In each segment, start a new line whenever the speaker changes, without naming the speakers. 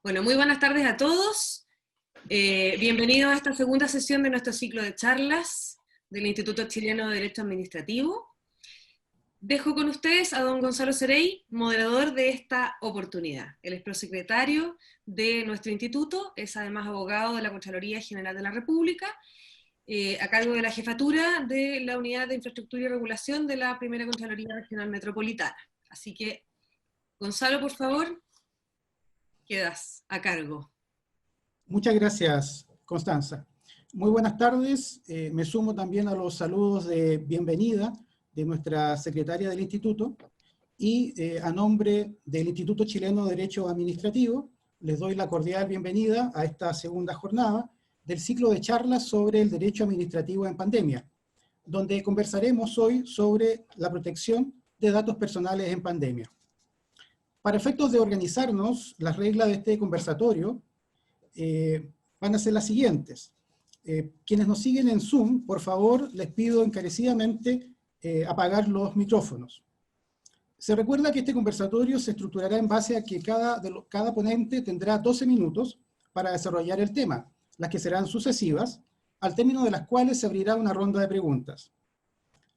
Bueno, muy buenas tardes a todos. Bienvenidos a esta segunda sesión de nuestro ciclo de charlas del Instituto Chileno de Derecho Administrativo. Dejo con ustedes a don Gonzalo Cerey, moderador de esta oportunidad. Él es prosecretario de nuestro instituto, es además abogado de la Contraloría General de la República, a cargo de la jefatura de la Unidad de Infraestructura y Regulación de la Primera Contraloría Regional Metropolitana. Así que, Gonzalo, por favor, quedas a cargo.
Muchas gracias, Constanza. Muy buenas tardes. Me sumo también a los saludos de bienvenida de nuestra secretaria del Instituto y a nombre del Instituto Chileno de Derecho Administrativo les doy la cordial bienvenida a esta segunda jornada del ciclo de charlas sobre el derecho administrativo en pandemia, donde conversaremos hoy sobre la protección de datos personales en pandemia. Para efectos de organizarnos, las reglas de este conversatorio van a ser las siguientes. Quienes nos siguen en Zoom, por favor, les pido encarecidamente apagar los micrófonos. Se recuerda que este conversatorio se estructurará en base a que cada ponente tendrá 12 minutos para desarrollar el tema, las que serán sucesivas, al término de las cuales se abrirá una ronda de preguntas.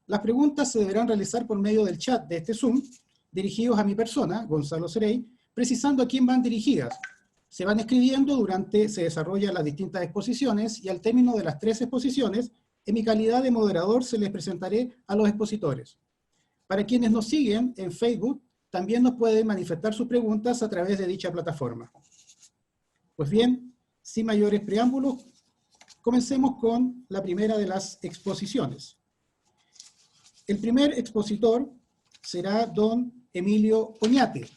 Las preguntas se deberán realizar por medio del chat de este Zoom, dirigidos a mi persona, Gonzalo Cerey, precisando a quién van dirigidas. Se van escribiendo se desarrollan las distintas exposiciones y al término de las 3 exposiciones, en mi calidad de moderador se les presentaré a los expositores. Para quienes nos siguen en Facebook, también nos pueden manifestar sus preguntas a través de dicha plataforma. Pues bien, sin mayores preámbulos, comencemos con la primera de las exposiciones. El primer expositor será don Emilio Oñate.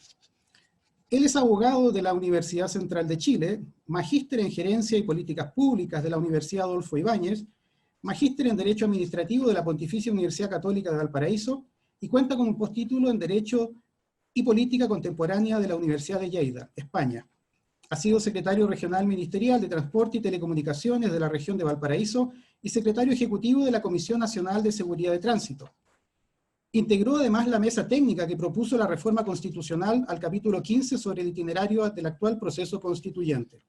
Él es abogado de la Universidad Central de Chile, magíster en Gerencia y Políticas Públicas de la Universidad Adolfo Ibáñez, magíster en Derecho Administrativo de la Pontificia Universidad Católica de Valparaíso y cuenta con un postítulo en Derecho y Política Contemporánea de la Universidad de Lleida, España. Ha sido secretario regional ministerial de Transporte y Telecomunicaciones de la región de Valparaíso y secretario ejecutivo de la Comisión Nacional de Seguridad de Tránsito. Integró además la mesa técnica que propuso la reforma constitucional al capítulo 15 sobre el itinerario del actual proceso constituyente.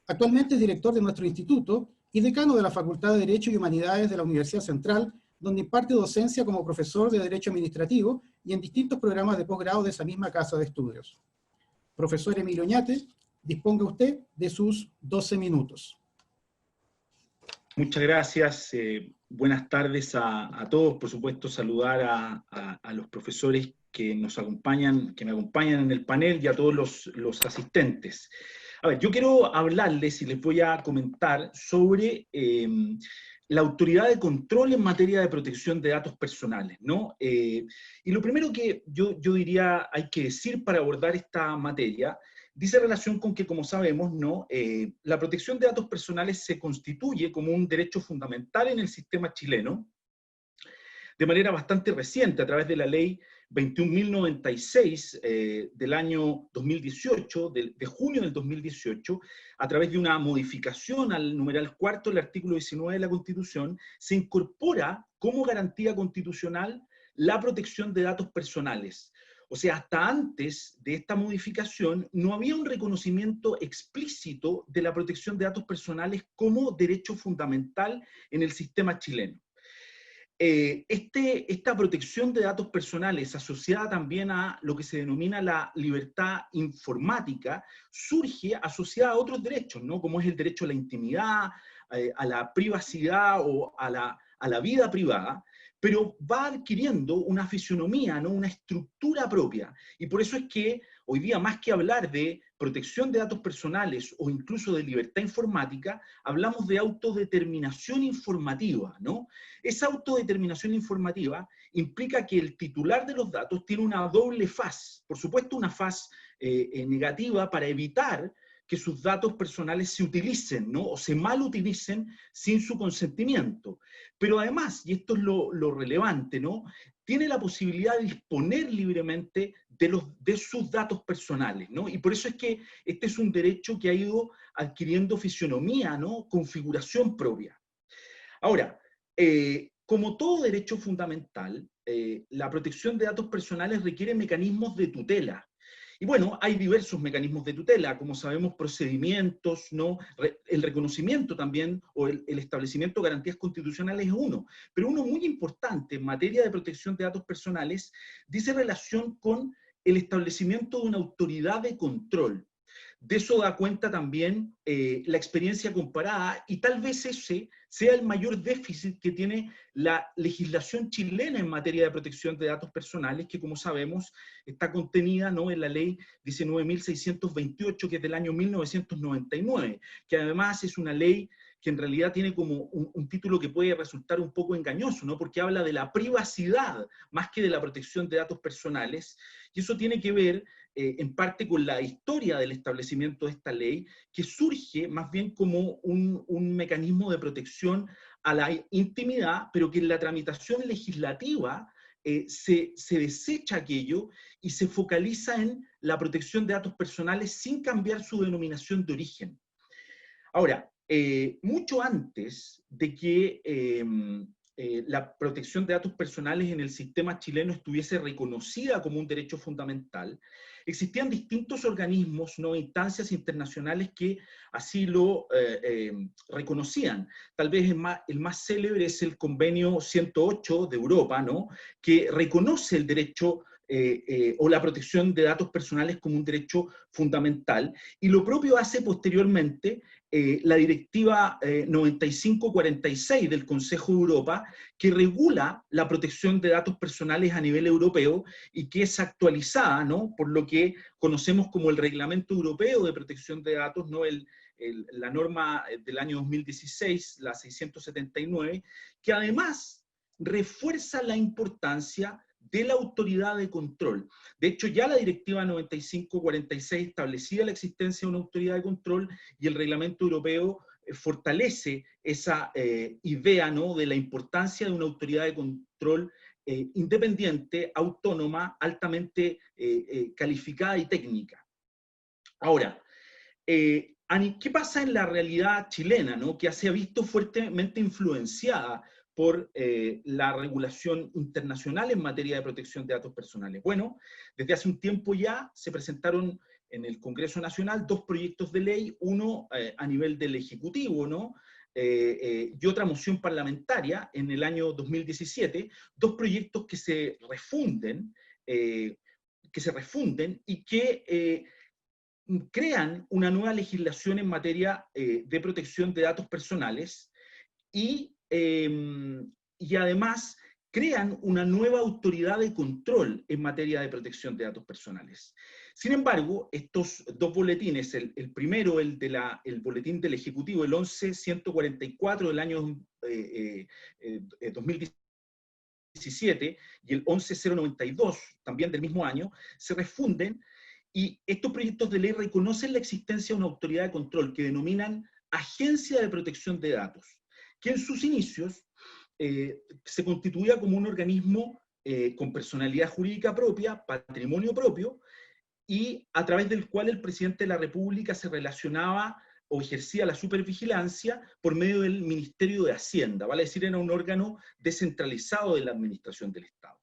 Actualmente es director de nuestro instituto y decano de la Facultad de Derecho y Humanidades de la Universidad Central, donde imparte docencia como profesor de Derecho Administrativo y en distintos programas de posgrado de esa misma casa de estudios. Profesor Emilio Oñate, disponga usted de sus 12 minutos.
Muchas gracias. Buenas tardes a todos. Por supuesto, saludar a los profesores que nos acompañan, que me acompañan en el panel y a todos los asistentes. A ver, yo quiero hablarles y les voy a comentar sobre la autoridad de control en materia de protección de datos personales, ¿no? Y lo primero que yo diría hay que decir para abordar esta materia dice relación con que, como sabemos, ¿no? La protección de datos personales se constituye como un derecho fundamental en el sistema chileno de manera bastante reciente a través de la ley 21.096 del año 2018, de junio del 2018, a través de una modificación al numeral cuarto del artículo 19 de la Constitución, se incorpora como garantía constitucional la protección de datos personales. O sea, hasta antes de esta modificación no había un reconocimiento explícito de la protección de datos personales como derecho fundamental en el sistema chileno. Esta protección de datos personales, asociada también a lo que se denomina la libertad informática, surge asociada a otros derechos, ¿no? Como es el derecho a la intimidad, a la privacidad o a a la vida privada, pero va adquiriendo una fisonomía, ¿no? Una estructura propia. Y por eso es que hoy día, más que hablar de protección de datos personales o incluso de libertad informática, hablamos de autodeterminación informativa, ¿no? Esa autodeterminación informativa implica que el titular de los datos tiene una doble faz. Por supuesto, una faz negativa para evitar que sus datos personales se utilicen, ¿no? O se mal utilicen sin su consentimiento. Pero además, y esto es lo relevante, ¿no? Tiene la posibilidad de disponer libremente de sus datos personales, ¿no? Y por eso es que este es un derecho que ha ido adquiriendo fisonomía, ¿no? Configuración propia. Ahora, como todo derecho fundamental, la protección de datos personales requiere mecanismos de tutela. Y bueno, hay diversos mecanismos de tutela, como sabemos, procedimientos, ¿no? El reconocimiento también, o el establecimiento de garantías constitucionales es uno. Pero uno muy importante en materia de protección de datos personales dice relación con el establecimiento de una autoridad de control. De eso da cuenta también la experiencia comparada, y tal vez ese sea el mayor déficit que tiene la legislación chilena en materia de protección de datos personales, que como sabemos está contenida, ¿no?, en la ley 19.628, que es del año 1999, que además es una ley que en realidad tiene como un título que puede resultar un poco engañoso, ¿no?, porque habla de la privacidad más que de la protección de datos personales, y eso tiene que ver en parte con la historia del establecimiento de esta ley, que surge más bien como un mecanismo de protección a la intimidad, pero que en la tramitación legislativa se desecha aquello y se focaliza en la protección de datos personales sin cambiar su denominación de origen. Ahora, mucho antes de que la protección de datos personales en el sistema chileno estuviese reconocida como un derecho fundamental, existían distintos organismos, ¿no?, instancias internacionales que así lo reconocían. Tal vez el más célebre es el Convenio 108 de Europa, ¿no?, que reconoce el derecho o la protección de datos personales como un derecho fundamental, y lo propio hace posteriormente la Directiva 9546 del Consejo de Europa, que regula la protección de datos personales a nivel europeo y que es actualizada, ¿no?, por lo que conocemos como el Reglamento Europeo de Protección de Datos, ¿no?, la norma del año 2016, la 679, que además refuerza la importancia de la autoridad de control. De hecho, ya la Directiva 9546 establecía la existencia de una autoridad de control, y el Reglamento Europeo fortalece esa idea, ¿no?, de la importancia de una autoridad de control independiente, autónoma, altamente calificada y técnica. Ahora, ¿qué pasa en la realidad chilena, ¿no?, que se ha visto fuertemente influenciada por la regulación internacional en materia de protección de datos personales? Bueno, desde hace un tiempo ya se presentaron en el Congreso Nacional dos proyectos de ley, uno a nivel del Ejecutivo, ¿no?, y otra moción parlamentaria en el año 2017, dos proyectos que se refunden y que crean una nueva legislación en materia de protección de datos personales, y además crean una nueva autoridad de control en materia de protección de datos personales. Sin embargo, estos dos boletines, el primero, el boletín del Ejecutivo, el 11.144 del año 2017, y el 11.092, también del mismo año, se refunden, y estos proyectos de ley reconocen la existencia de una autoridad de control que denominan Agencia de Protección de Datos, que en sus inicios se constituía como un organismo con personalidad jurídica propia, patrimonio propio, y a través del cual el presidente de la República se relacionaba o ejercía la supervigilancia por medio del Ministerio de Hacienda, vale decir, era un órgano descentralizado de la administración del Estado.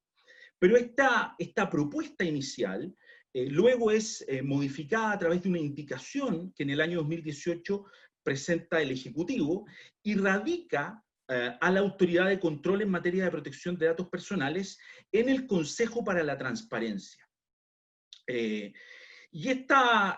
Pero esta propuesta inicial luego es modificada a través de una indicación que en el año 2018 presenta el Ejecutivo y radica a la autoridad de control en materia de protección de datos personales en el Consejo para la Transparencia. Y esta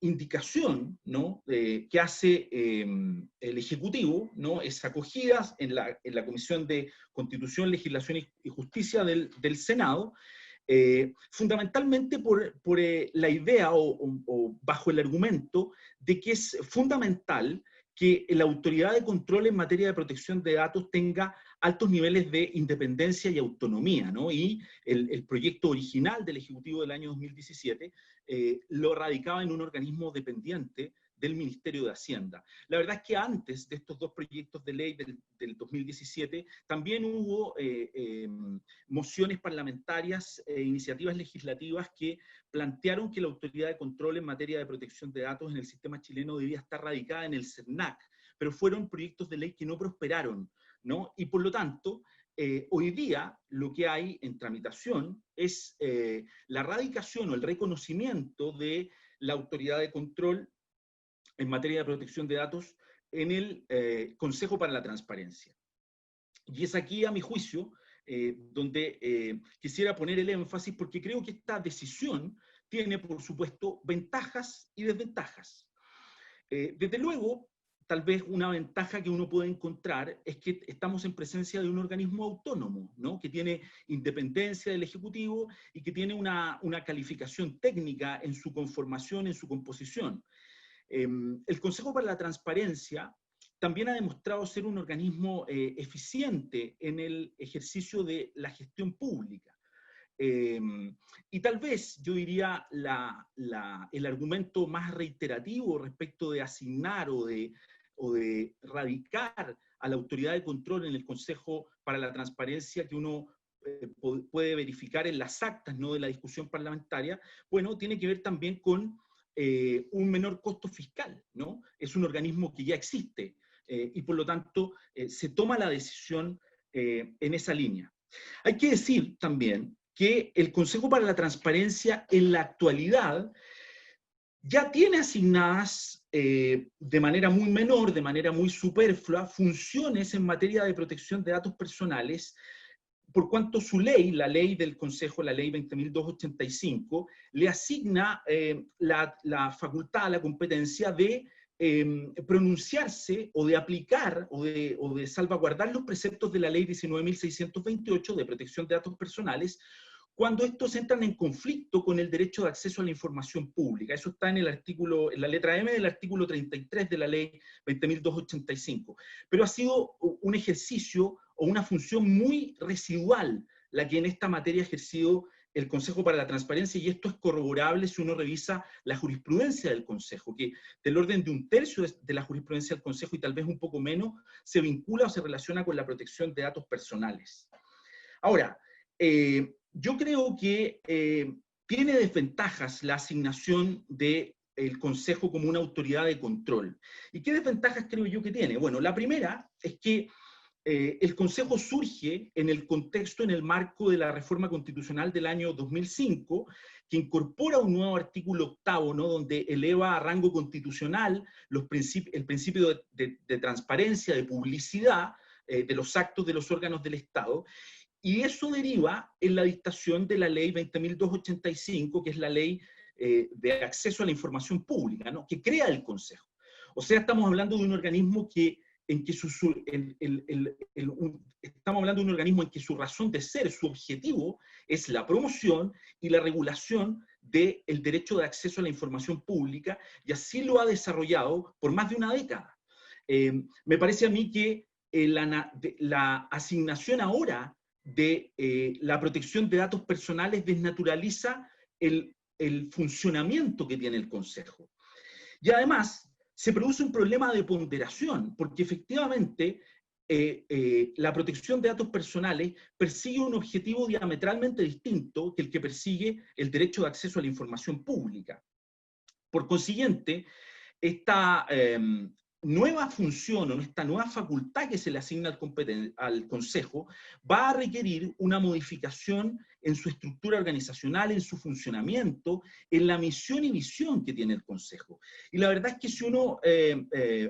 indicación, ¿no?, que hace el Ejecutivo, ¿no?, es acogida en la Comisión de Constitución, Legislación y Justicia del Senado, fundamentalmente por la idea o bajo el argumento de que es fundamental que la autoridad de control en materia de protección de datos tenga altos niveles de independencia y autonomía, ¿no? Y el proyecto original del Ejecutivo del año 2017 lo radicaba en un organismo dependiente del Ministerio de Hacienda. La verdad es que antes de estos dos proyectos de ley del 2017, también hubo mociones parlamentarias e iniciativas legislativas que plantearon que la autoridad de control en materia de protección de datos en el sistema chileno debía estar radicada en el CERNAC, pero fueron proyectos de ley que no prosperaron, ¿no? Y por lo tanto, hoy día lo que hay en tramitación es la radicación o el reconocimiento de la autoridad de control en materia de protección de datos en el Consejo para la Transparencia. Y es aquí, a mi juicio, donde quisiera poner el énfasis, porque creo que esta decisión tiene, por supuesto, ventajas y desventajas. Desde luego, tal vez una ventaja que uno puede encontrar es que estamos en presencia de un organismo autónomo, ¿no?, que tiene independencia del Ejecutivo y que tiene una calificación técnica en su conformación, en su composición. El Consejo para la Transparencia también ha demostrado ser un organismo eficiente en el ejercicio de la gestión pública. Y tal vez, yo diría, el argumento más reiterativo respecto de asignar o de radicar a la autoridad de control en el Consejo para la Transparencia que uno puede verificar en las actas, ¿no?, de la discusión parlamentaria, bueno, tiene que ver también con un menor costo fiscal, ¿no? Es un organismo que ya existe y por lo tanto se toma la decisión en esa línea. Hay que decir también que el Consejo para la Transparencia en la actualidad ya tiene asignadas de manera muy menor, de manera muy superflua, funciones en materia de protección de datos personales, por cuanto su ley, la ley del Consejo, la ley 20.285, le asigna la facultad, la competencia de pronunciarse o de aplicar o de salvaguardar los preceptos de la ley 19.628 de protección de datos personales cuando estos entran en conflicto con el derecho de acceso a la información pública. Eso está en la letra M del artículo 33 de la ley 20.285. Pero ha sido un ejercicio o una función muy residual la que en esta materia ha ejercido el Consejo para la Transparencia, y esto es corroborable si uno revisa la jurisprudencia del Consejo, que del orden de 1/3 de la jurisprudencia del Consejo y tal vez un poco menos, se vincula o se relaciona con la protección de datos personales. Ahora, yo creo que tiene desventajas la asignación del Consejo como una autoridad de control. ¿Y qué desventajas creo yo que tiene? Bueno, la primera es que el Consejo surge en el contexto, en el marco de la reforma constitucional del año 2005, que incorpora un nuevo artículo 8º, ¿no?, donde eleva a rango constitucional el principio de transparencia, de publicidad de los actos de los órganos del Estado. Y eso deriva en la dictación de la ley 20.285, que es la ley de acceso a la información pública, ¿no?, que crea el Consejo. O sea, estamos hablando de un organismo estamos hablando de un organismo en que su razón de ser, su objetivo, es la promoción y la regulación del derecho de acceso a la información pública, y así lo ha desarrollado por más de una década. Me parece a mí que la asignación ahora de la protección de datos personales desnaturaliza el funcionamiento que tiene el Consejo. Y además, se produce un problema de ponderación, porque efectivamente la protección de datos personales persigue un objetivo diametralmente distinto que el que persigue el derecho de acceso a la información pública. Por consiguiente, esta nueva función o esta nueva facultad que se le asigna al Consejo va a requerir una modificación en su estructura organizacional, en su funcionamiento, en la misión y visión que tiene el Consejo. Y la verdad es que si uno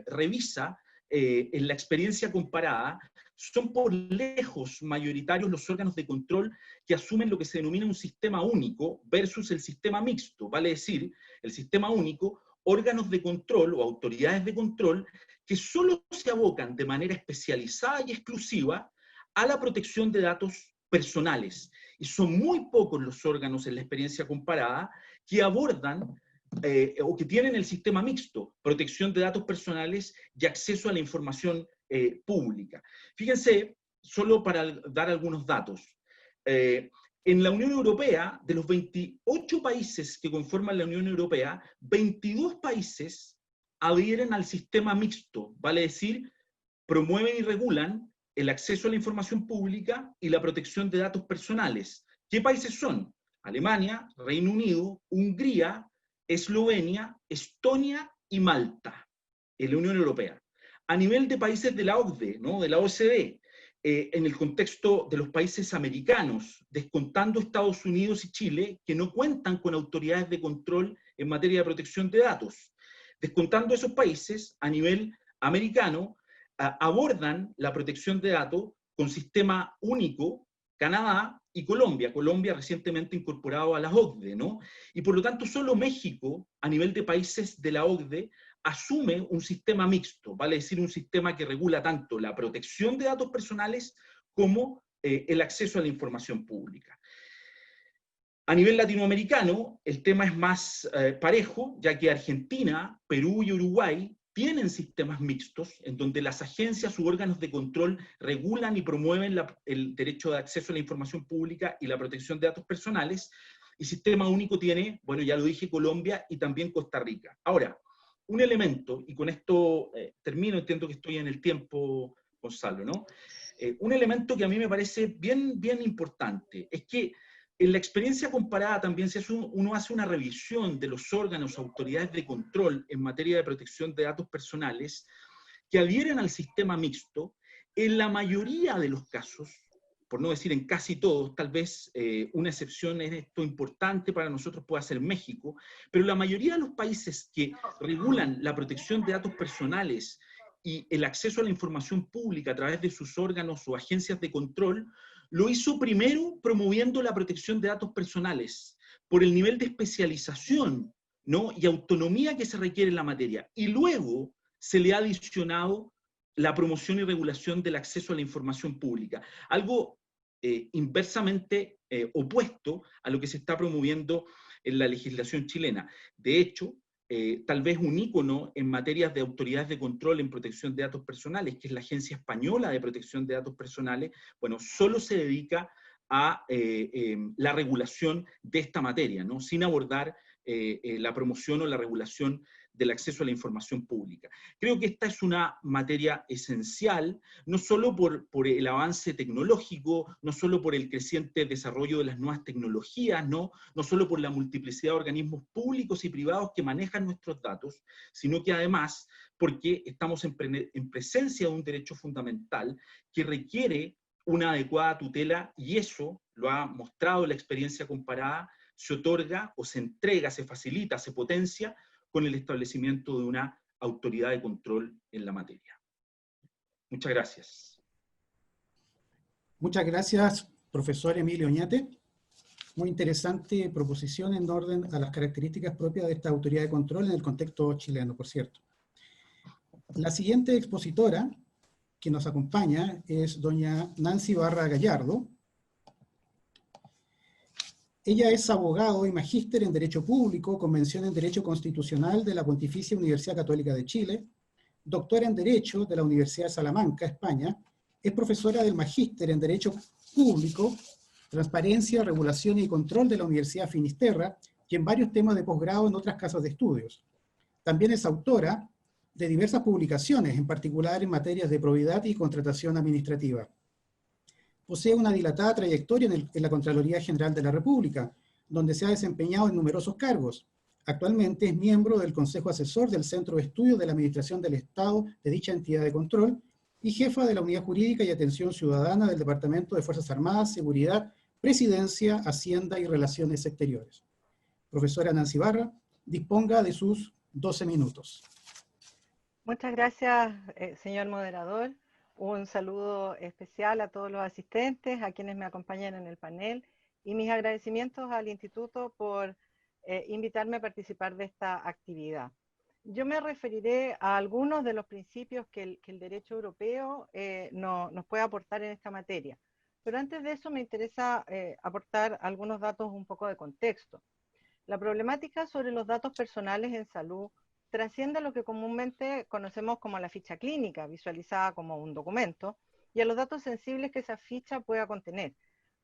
revisa en la experiencia comparada, son por lejos mayoritarios los órganos de control que asumen lo que se denomina un sistema único versus el sistema mixto, vale decir, el sistema único, órganos de control o autoridades de control que solo se abocan de manera especializada y exclusiva a la protección de datos personales. Y son muy pocos los órganos en la experiencia comparada que abordan o que tienen el sistema mixto, protección de datos personales y acceso a la información pública. Fíjense, solo para dar algunos datos, en la Unión Europea, de los 28 países que conforman la Unión Europea, 22 países adhieren al sistema mixto, vale decir, promueven y regulan el acceso a la información pública y la protección de datos personales. ¿Qué países son? Alemania, Reino Unido, Hungría, Eslovenia, Estonia y Malta, en la Unión Europea. A nivel de países de la OCDE, ¿no? De la OCDE, en el contexto de los países americanos, descontando Estados Unidos y Chile, que no cuentan con autoridades de control en materia de protección de datos. Descontando esos países, a nivel americano, abordan la protección de datos con sistema único, Canadá y Colombia. Colombia recientemente incorporado a la OCDE, ¿no? Y por lo tanto solo México, a nivel de países de la OCDE, asume un sistema mixto, vale decir un sistema que regula tanto la protección de datos personales como el acceso a la información pública. A nivel latinoamericano, el tema es más parejo, ya que Argentina, Perú y Uruguay tienen sistemas mixtos en donde las agencias u órganos de control regulan y promueven el derecho de acceso a la información pública y la protección de datos personales, y sistema único tiene, bueno, ya lo dije, Colombia y también Costa Rica. Ahora, un elemento, y con esto termino, entiendo que estoy en el tiempo, Gonzalo, ¿no? Un elemento que a mí me parece bien importante es que en la experiencia comparada también uno hace una revisión de los órganos, autoridades de control en materia de protección de datos personales que adhieren al sistema mixto. En la mayoría de los casos, por no decir en casi todos, tal vez una excepción en esto importante para nosotros pueda ser México, pero la mayoría de los países que regulan la protección de datos personales y el acceso a la información pública a través de sus órganos o agencias de control, lo hizo primero promoviendo la protección de datos personales por el nivel de especialización, ¿no? Y autonomía que se requiere en la materia. Y luego se le ha adicionado la promoción y regulación del acceso a la información pública. Algo inversamente opuesto a lo que se está promoviendo en la legislación chilena. De hecho, tal vez un ícono en materias de autoridades de control en protección de datos personales, que es la Agencia Española de Protección de Datos Personales, bueno, solo se dedica a la regulación de esta materia, ¿no? Sin abordar la promoción o la regulación del acceso a la información pública. Creo que esta es una materia esencial, no solo por el avance tecnológico, no solo por el creciente desarrollo de las nuevas tecnologías, no solo por la multiplicidad de organismos públicos y privados que manejan nuestros datos, sino que además porque estamos en presencia de un derecho fundamental que requiere una adecuada tutela, y eso lo ha mostrado la experiencia comparada, se otorga o se entrega, se facilita, se potencia con el establecimiento de una autoridad de control en la materia. Muchas gracias.
Muchas gracias, profesor Emilio Oñate. Muy interesante proposición en orden a las características propias de esta autoridad de control en el contexto chileno, por cierto. La siguiente expositora que nos acompaña es doña Nancy Barra Gallardo. Ella es abogado y magíster en Derecho Público, Convención en Derecho Constitucional de la Pontificia Universidad Católica de Chile, doctora en Derecho de la Universidad de Salamanca, España, es profesora del Magíster en Derecho Público, Transparencia, Regulación y Control de la Universidad Finisterra y en varios temas de posgrado en otras casas de estudios. También es autora de diversas publicaciones, en particular en materias de probidad y contratación administrativa. Posee una dilatada trayectoria en la Contraloría General de la República, donde se ha desempeñado en numerosos cargos. Actualmente es miembro del Consejo Asesor del Centro de Estudios de la Administración del Estado de dicha entidad de control y jefa de la Unidad Jurídica y Atención Ciudadana del Departamento de Fuerzas Armadas, Seguridad, Presidencia, Hacienda y Relaciones Exteriores. Profesora Nancy Barra, disponga de sus 12 minutos.
Muchas gracias, señor moderador. Un saludo especial a todos los asistentes, a quienes me acompañan en el panel y mis agradecimientos al Instituto por invitarme a participar de esta actividad. Yo me referiré a algunos de los principios que el derecho europeo nos puede aportar en esta materia. Pero antes de eso me interesa aportar algunos datos un poco de contexto. La problemática sobre los datos personales en salud trasciende a lo que comúnmente conocemos como la ficha clínica, visualizada como un documento, y a los datos sensibles que esa ficha pueda contener.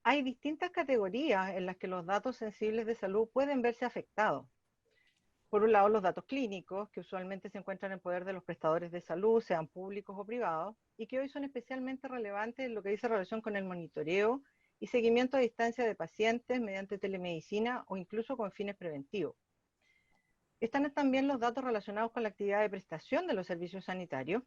Hay distintas categorías en las que los datos sensibles de salud pueden verse afectados. Por un lado, los datos clínicos, que usualmente se encuentran en poder de los prestadores de salud, sean públicos o privados, y que hoy son especialmente relevantes en lo que dice relación con el monitoreo y seguimiento a distancia de pacientes mediante telemedicina o incluso con fines preventivos. Están también los datos relacionados con la actividad de prestación de los servicios sanitarios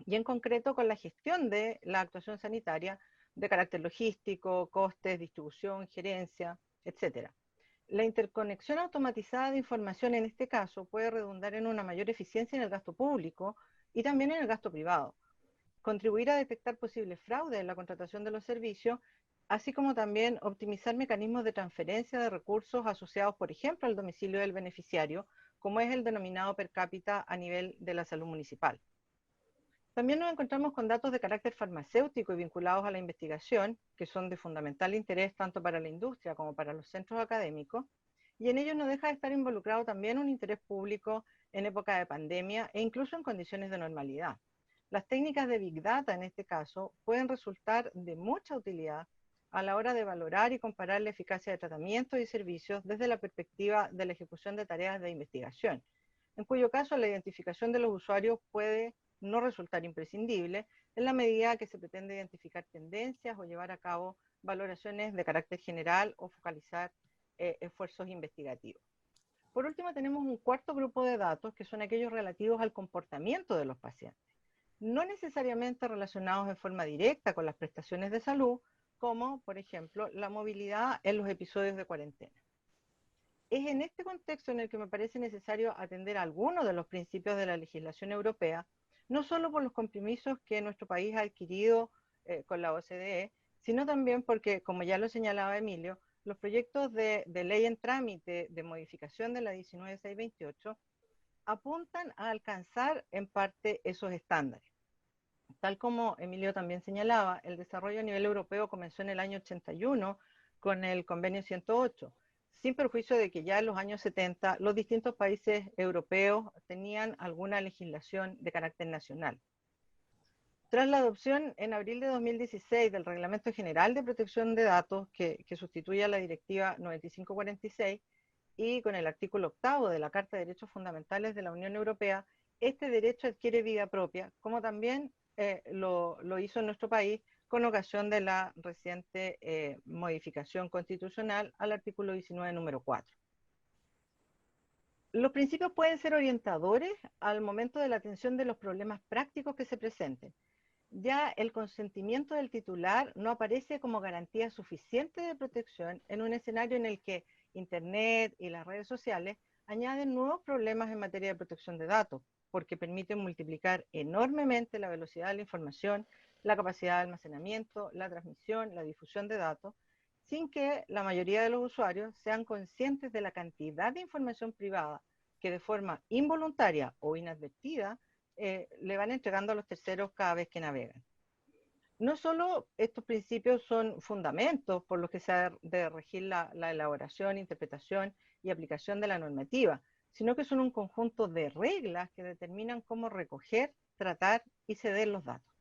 y en concreto con la gestión de la actuación sanitaria de carácter logístico, costes, distribución, gerencia, etc. La interconexión automatizada de información en este caso puede redundar en una mayor eficiencia en el gasto público y también en el gasto privado, contribuir a detectar posibles fraudes en la contratación de los servicios, así como también optimizar mecanismos de transferencia de recursos asociados, por ejemplo, al domicilio del beneficiario, como es el denominado per cápita a nivel de la salud municipal. También nos encontramos con datos de carácter farmacéutico y vinculados a la investigación, que son de fundamental interés tanto para la industria como para los centros académicos, y en ellos no deja de estar involucrado también un interés público en época de pandemia e incluso en condiciones de normalidad. Las técnicas de Big Data, en este caso, pueden resultar de mucha utilidad a la hora de valorar y comparar la eficacia de tratamientos y servicios desde la perspectiva de la ejecución de tareas de investigación, en cuyo caso la identificación de los usuarios puede no resultar imprescindible en la medida que se pretende identificar tendencias o llevar a cabo valoraciones de carácter general o focalizar esfuerzos investigativos. Por último, tenemos un cuarto grupo de datos que son aquellos relativos al comportamiento de los pacientes, no necesariamente relacionados en forma directa con las prestaciones de salud, como, por ejemplo, la movilidad en los episodios de cuarentena. Es en este contexto en el que me parece necesario atender a algunos de los principios de la legislación europea, no solo por los compromisos que nuestro país ha adquirido con la OCDE, sino también porque, como ya lo señalaba Emilio, los proyectos de ley en trámite de modificación de la 19628 apuntan a alcanzar en parte esos estándares. Tal como Emilio también señalaba, el desarrollo a nivel europeo comenzó en el año 81 con el convenio 108, sin perjuicio de que ya en los años 70 los distintos países europeos tenían alguna legislación de carácter nacional. Tras la adopción en abril de 2016 del Reglamento General de Protección de Datos, que sustituye a la Directiva 9546, y con el artículo 8 de la Carta de Derechos Fundamentales de la Unión Europea, este derecho adquiere vida propia, como también lo hizo en nuestro país con ocasión de la reciente modificación constitucional al artículo 19, número 4. Los principios pueden ser orientadores al momento de la atención de los problemas prácticos que se presenten. Ya el consentimiento del titular no aparece como garantía suficiente de protección en un escenario en el que Internet y las redes sociales añaden nuevos problemas en materia de protección de datos, porque permiten multiplicar enormemente la velocidad de la información, la capacidad de almacenamiento, la transmisión, la difusión de datos, sin que la mayoría de los usuarios sean conscientes de la cantidad de información privada que de forma involuntaria o inadvertida le van entregando a los terceros cada vez que navegan. No solo estos principios son fundamentos por los que se ha de regir la elaboración, interpretación y aplicación de la normativa, sino que son un conjunto de reglas que determinan cómo recoger, tratar y ceder los datos.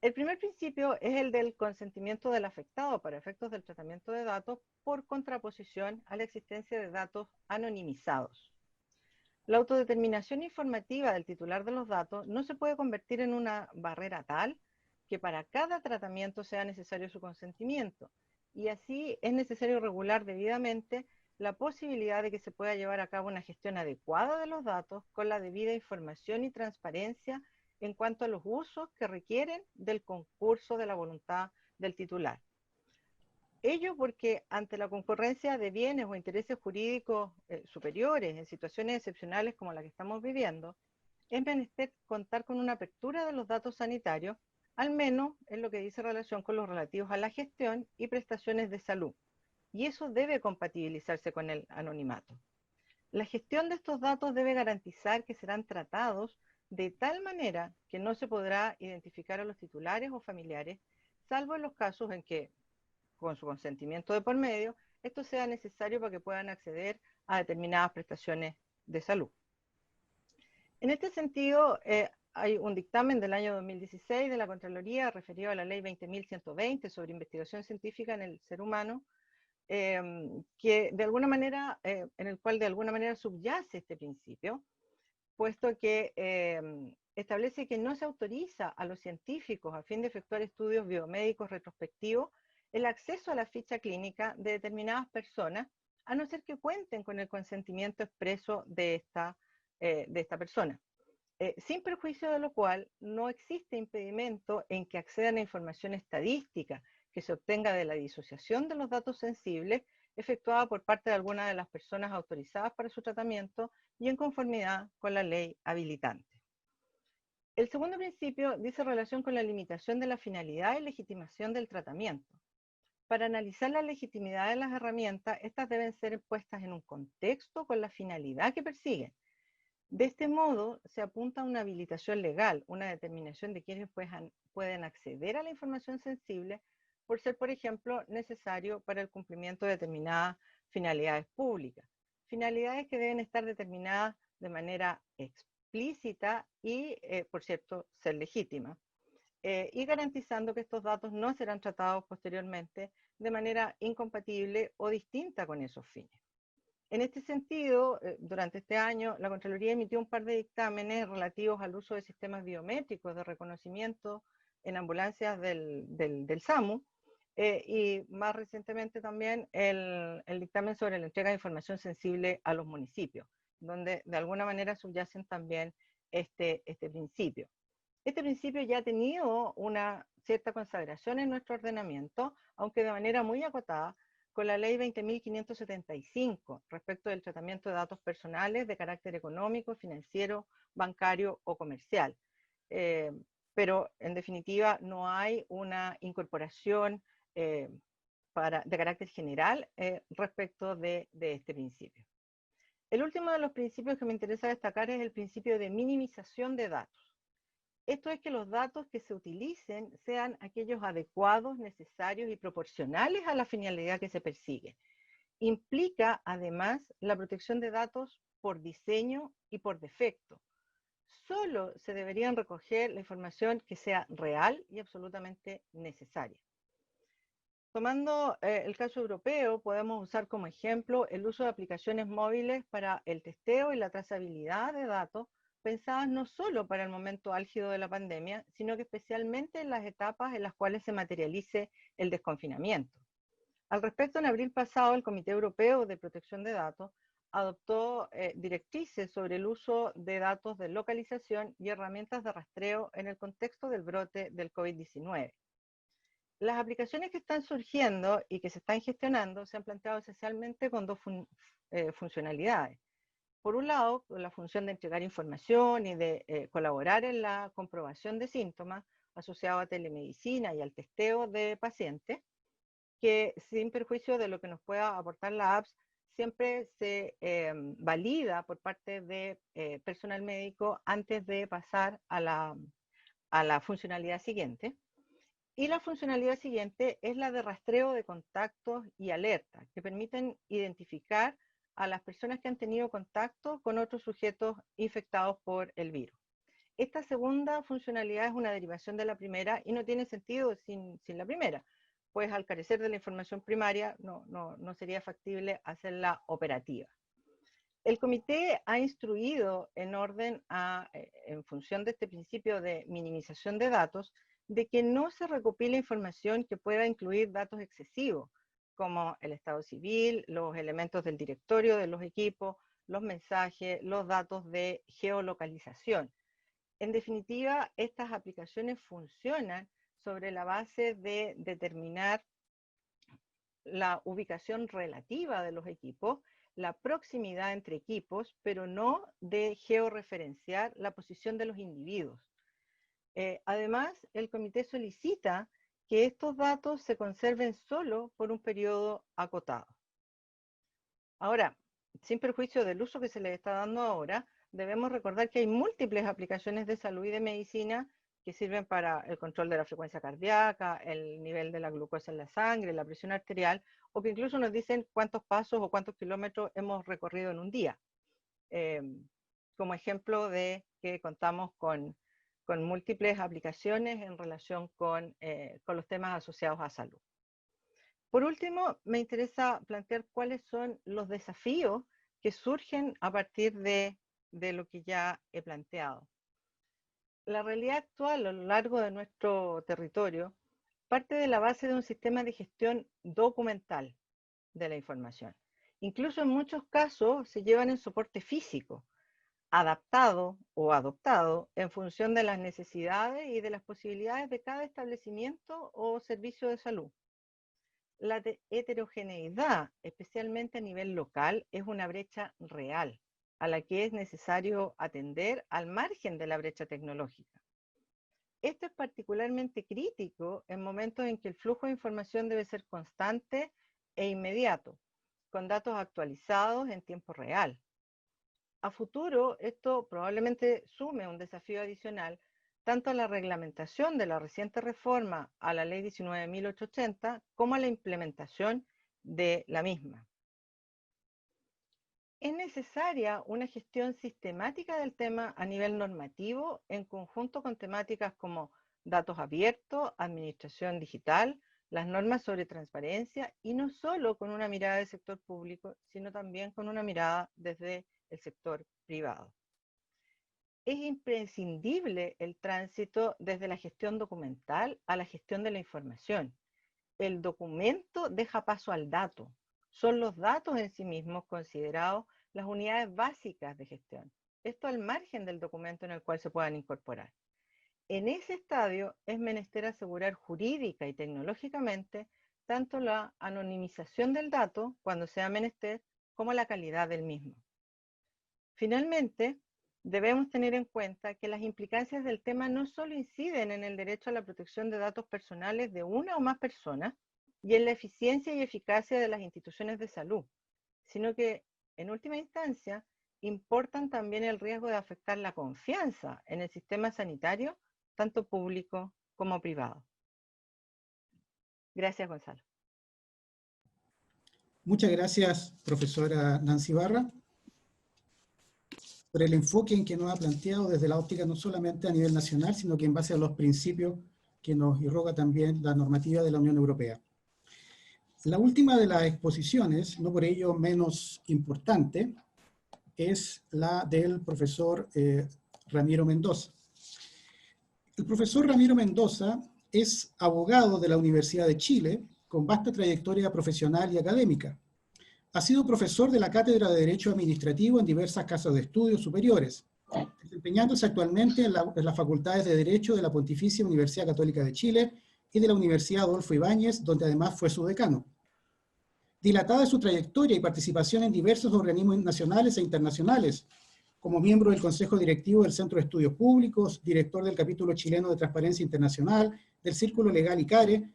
El primer principio es el del consentimiento del afectado para efectos del tratamiento de datos por contraposición a la existencia de datos anonimizados. La autodeterminación informativa del titular de los datos no se puede convertir en una barrera tal que para cada tratamiento sea necesario su consentimiento, y así es necesario regular debidamente la posibilidad de que se pueda llevar a cabo una gestión adecuada de los datos con la debida información y transparencia en cuanto a los usos que requieren del concurso de la voluntad del titular. Ello porque ante la concurrencia de bienes o intereses jurídicos superiores en situaciones excepcionales como la que estamos viviendo, es menester contar con una apertura de los datos sanitarios, al menos en lo que dice relación con los relativos a la gestión y prestaciones de salud, y eso debe compatibilizarse con el anonimato. La gestión de estos datos debe garantizar que serán tratados de tal manera que no se podrá identificar a los titulares o familiares, salvo en los casos en que, con su consentimiento de por medio, esto sea necesario para que puedan acceder a determinadas prestaciones de salud. En este sentido, hay un dictamen del año 2016 de la Contraloría referido a la Ley 20.120 sobre investigación científica en el ser humano, que de alguna manera, en el cual de alguna manera subyace este principio, puesto que establece que no se autoriza a los científicos a fin de efectuar estudios biomédicos retrospectivos el acceso a la ficha clínica de determinadas personas, a no ser que cuenten con el consentimiento expreso de esta persona. Sin perjuicio de lo cual, no existe impedimento en que accedan a información estadística que se obtenga de la disociación de los datos sensibles efectuada por parte de alguna de las personas autorizadas para su tratamiento y en conformidad con la ley habilitante. El segundo principio dice relación con la limitación de la finalidad y legitimación del tratamiento. Para analizar la legitimidad de las herramientas, estas deben ser puestas en un contexto con la finalidad que persiguen. De este modo, se apunta a una habilitación legal, una determinación de quienes pueden acceder a la información sensible por ser, por ejemplo, necesario para el cumplimiento de determinadas finalidades públicas. Finalidades que deben estar determinadas de manera explícita y, por cierto, ser legítimas. Y garantizando que estos datos no serán tratados posteriormente de manera incompatible o distinta con esos fines. En este sentido, durante este año, la Contraloría emitió un par de dictámenes relativos al uso de sistemas biométricos de reconocimiento en ambulancias del SAMU, y más recientemente también el dictamen sobre la entrega de información sensible a los municipios, donde de alguna manera subyacen también este principio. Este principio ya ha tenido una cierta consagración en nuestro ordenamiento, aunque de manera muy acotada, con la ley 20.575 respecto del tratamiento de datos personales de carácter económico, financiero, bancario o comercial. Pero en definitiva no hay una incorporación de carácter general respecto de este principio. El último de los principios que me interesa destacar es el principio de minimización de datos. Esto es que los datos que se utilicen sean aquellos adecuados, necesarios y proporcionales a la finalidad que se persigue. Implica, además, la protección de datos por diseño y por defecto. Solo se deberían recoger la información que sea real y absolutamente necesaria. Tomando el caso europeo, podemos usar como ejemplo el uso de aplicaciones móviles para el testeo y la trazabilidad de datos, pensadas no solo para el momento álgido de la pandemia, sino que especialmente en las etapas en las cuales se materialice el desconfinamiento. Al respecto, en abril pasado, el Comité Europeo de Protección de Datos adoptó directrices sobre el uso de datos de localización y herramientas de rastreo en el contexto del brote del COVID-19. Las aplicaciones que están surgiendo y que se están gestionando se han planteado esencialmente con dos funcionalidades. Por un lado, la función de entregar información y de colaborar en la comprobación de síntomas asociados a telemedicina y al testeo de pacientes, que sin perjuicio de lo que nos pueda aportar la apps, siempre se valida por parte de personal médico antes de pasar a la funcionalidad siguiente. Y la funcionalidad siguiente es la de rastreo de contactos y alertas, que permiten identificar a las personas que han tenido contacto con otros sujetos infectados por el virus. Esta segunda funcionalidad es una derivación de la primera y no tiene sentido sin la primera, pues al carecer de la información primaria no sería factible hacerla operativa. El comité ha instruido en función de este principio de minimización de datos, de que no se recopile información que pueda incluir datos excesivos, como el estado civil, los elementos del directorio de los equipos, los mensajes, los datos de geolocalización. En definitiva, estas aplicaciones funcionan sobre la base de determinar la ubicación relativa de los equipos, la proximidad entre equipos, pero no de georreferenciar la posición de los individuos. Además, el comité solicita que estos datos se conserven solo por un periodo acotado. Ahora, sin perjuicio del uso que se le está dando ahora, debemos recordar que hay múltiples aplicaciones de salud y de medicina que sirven para el control de la frecuencia cardíaca, el nivel de la glucosa en la sangre, la presión arterial, o que incluso nos dicen cuántos pasos o cuántos kilómetros hemos recorrido en un día. Como ejemplo de que contamos con múltiples aplicaciones en relación con los temas asociados a salud. Por último, me interesa plantear cuáles son los desafíos que surgen a partir de lo que ya he planteado. La realidad actual a lo largo de nuestro territorio parte de la base de un sistema de gestión documental de la información. Incluso en muchos casos se llevan en soporte físico, adaptado o adoptado en función de las necesidades y de las posibilidades de cada establecimiento o servicio de salud. La heterogeneidad, especialmente a nivel local, es una brecha real a la que es necesario atender al margen de la brecha tecnológica. Esto es particularmente crítico en momentos en que el flujo de información debe ser constante e inmediato, con datos actualizados en tiempo real. A futuro, esto probablemente sume un desafío adicional tanto a la reglamentación de la reciente reforma a la Ley 19.880 como a la implementación de la misma. Es necesaria una gestión sistemática del tema a nivel normativo en conjunto con temáticas como datos abiertos, administración digital, las normas sobre transparencia y no solo con una mirada del sector público, sino también con una mirada desde el sector privado. Es imprescindible el tránsito desde la gestión documental a la gestión de la información. El documento deja paso al dato. Son los datos en sí mismos considerados las unidades básicas de gestión. Esto al margen del documento en el cual se puedan incorporar. En ese estadio es menester asegurar jurídica y tecnológicamente tanto la anonimización del dato, cuando sea menester, como la calidad del mismo. Finalmente, debemos tener en cuenta que las implicancias del tema no solo inciden en el derecho a la protección de datos personales de una o más personas y en la eficiencia y eficacia de las instituciones de salud, sino que, en última instancia, importan también el riesgo de afectar la confianza en el sistema sanitario, tanto público como privado. Gracias, Gonzalo.
Muchas gracias, profesora Nancy Barra, por el enfoque en que nos ha planteado desde la óptica no solamente a nivel nacional, sino que en base a los principios que nos irroga también la normativa de la Unión Europea. La última de las exposiciones, no por ello menos importante, es la del profesor Ramiro Mendoza. El profesor Ramiro Mendoza es abogado de la Universidad de Chile, con vasta trayectoria profesional y académica. Ha sido profesor de la Cátedra de Derecho Administrativo en diversas casas de estudios superiores, desempeñándose actualmente en las facultades de Derecho de la Pontificia Universidad Católica de Chile y de la Universidad Adolfo Ibáñez, donde además fue su decano. Dilatada es su trayectoria y participación en diversos organismos nacionales e internacionales, como miembro del Consejo Directivo del Centro de Estudios Públicos, director del capítulo chileno de Transparencia Internacional, del Círculo Legal ICARE,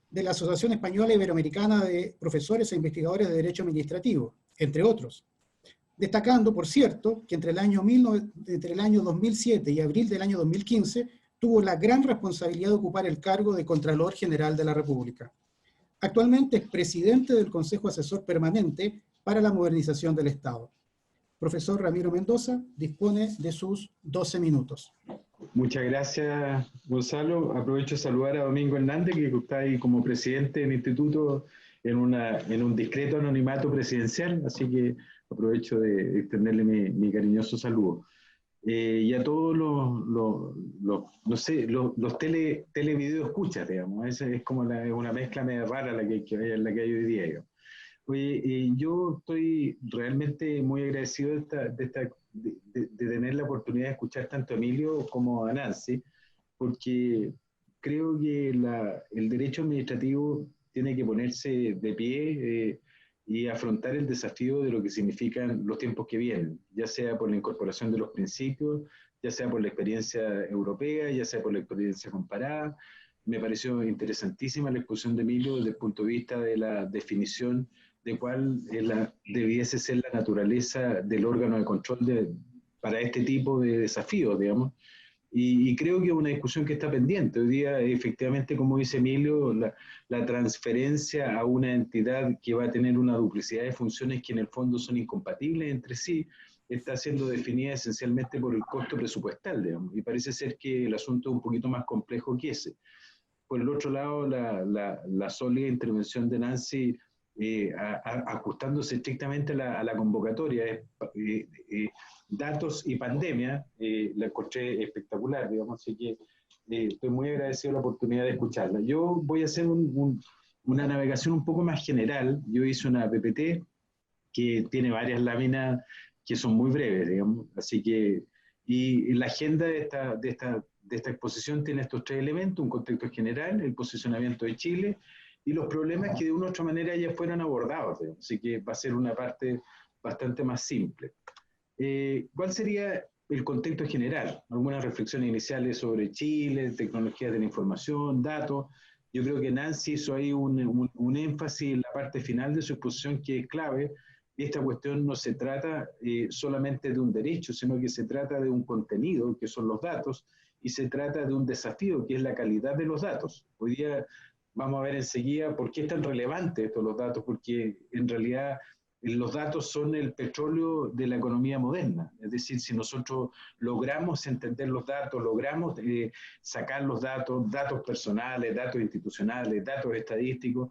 de la Asociación Española Iberoamericana de Profesores e Investigadores de Derecho Administrativo, entre otros. Destacando, por cierto, que entre el año 2007 y abril del año 2015 tuvo la gran responsabilidad de ocupar el cargo de Contralor General de la República. Actualmente es presidente del Consejo Asesor Permanente para la Modernización del Estado. Profesor Ramiro Mendoza dispone de sus 12 minutos.
Muchas gracias, Gonzalo. Aprovecho de saludar a Domingo Hernández, que está ahí como presidente del instituto en un discreto anonimato presidencial, así que aprovecho de extenderle mi cariñoso saludo. Y a todos los televideo escuchas, digamos. Esa es como una mezcla medio rara la que hay hoy día, digamos. Oye, yo estoy realmente muy agradecido de tener la oportunidad de escuchar tanto a Emilio como a Nancy, porque creo que el derecho administrativo tiene que ponerse de pie y afrontar el desafío de lo que significan los tiempos que vienen, ya sea por la incorporación de los principios, ya sea por la experiencia europea, ya sea por la experiencia comparada. Me pareció interesantísima la exposición de Emilio desde el punto de vista de la definición de cuál debiese ser la naturaleza del órgano de control para este tipo de desafíos, digamos. Y creo que es una discusión que está pendiente. Hoy día, efectivamente, como dice Emilio, la transferencia a una entidad que va a tener una duplicidad de funciones que en el fondo son incompatibles entre sí, está siendo definida esencialmente por el costo presupuestal, digamos. Y parece ser que el asunto es un poquito más complejo que ese. Por el otro lado, la sólida intervención de Nancy, ajustándose estrictamente a la convocatoria, datos y pandemia, la encontré espectacular, digamos, así que estoy muy agradecido de la oportunidad de escucharla. Yo voy a hacer una navegación un poco más general. Yo hice una PPT que tiene varias láminas que son muy breves, digamos, así que, y la agenda de esta exposición tiene estos tres elementos: un contexto general, el posicionamiento de Chile y los problemas que de una u otra manera ya fueron abordados, digamos, así que va a ser una parte bastante más simple. ¿Cuál sería el contexto general? Algunas reflexiones iniciales sobre Chile, tecnologías de la información, datos. Yo creo que Nancy hizo ahí un énfasis en la parte final de su exposición que es clave. Esta cuestión no se trata solamente de un derecho, sino que se trata de un contenido, que son los datos, y se trata de un desafío, que es la calidad de los datos. Hoy día vamos a ver enseguida por qué es tan relevante estos los datos, porque en realidad los datos son el petróleo de la economía moderna. Es decir, si nosotros logramos entender los datos, logramos sacar los datos, datos personales, datos institucionales, datos estadísticos,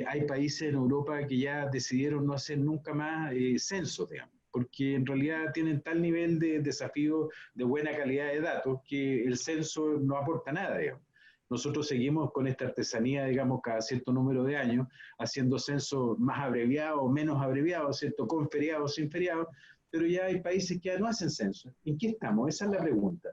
hay países en Europa que ya decidieron no hacer nunca más censos, digamos, porque en realidad tienen tal nivel de desafío de buena calidad de datos que el censo no aporta nada, digamos. Nosotros seguimos con esta artesanía, digamos, cada cierto número de años, haciendo censos más abreviados, menos abreviados, ¿cierto? Con feriados, sin feriados, pero ya hay países que ya no hacen censos. ¿En qué estamos? Esa es la pregunta.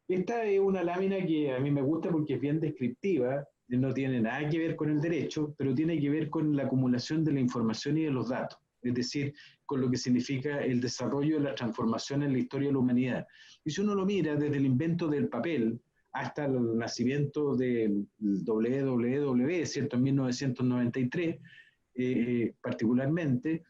Esta es una lámina que a mí me gusta porque es bien descriptiva, no tiene nada que ver con el derecho, pero tiene que ver con la acumulación de la información y de los datos, es decir, con lo que significa el desarrollo de la transformación en la historia de la humanidad. Y si uno lo mira desde el invento del papel hasta el nacimiento del WWW, ¿cierto? En 1993, particularmente,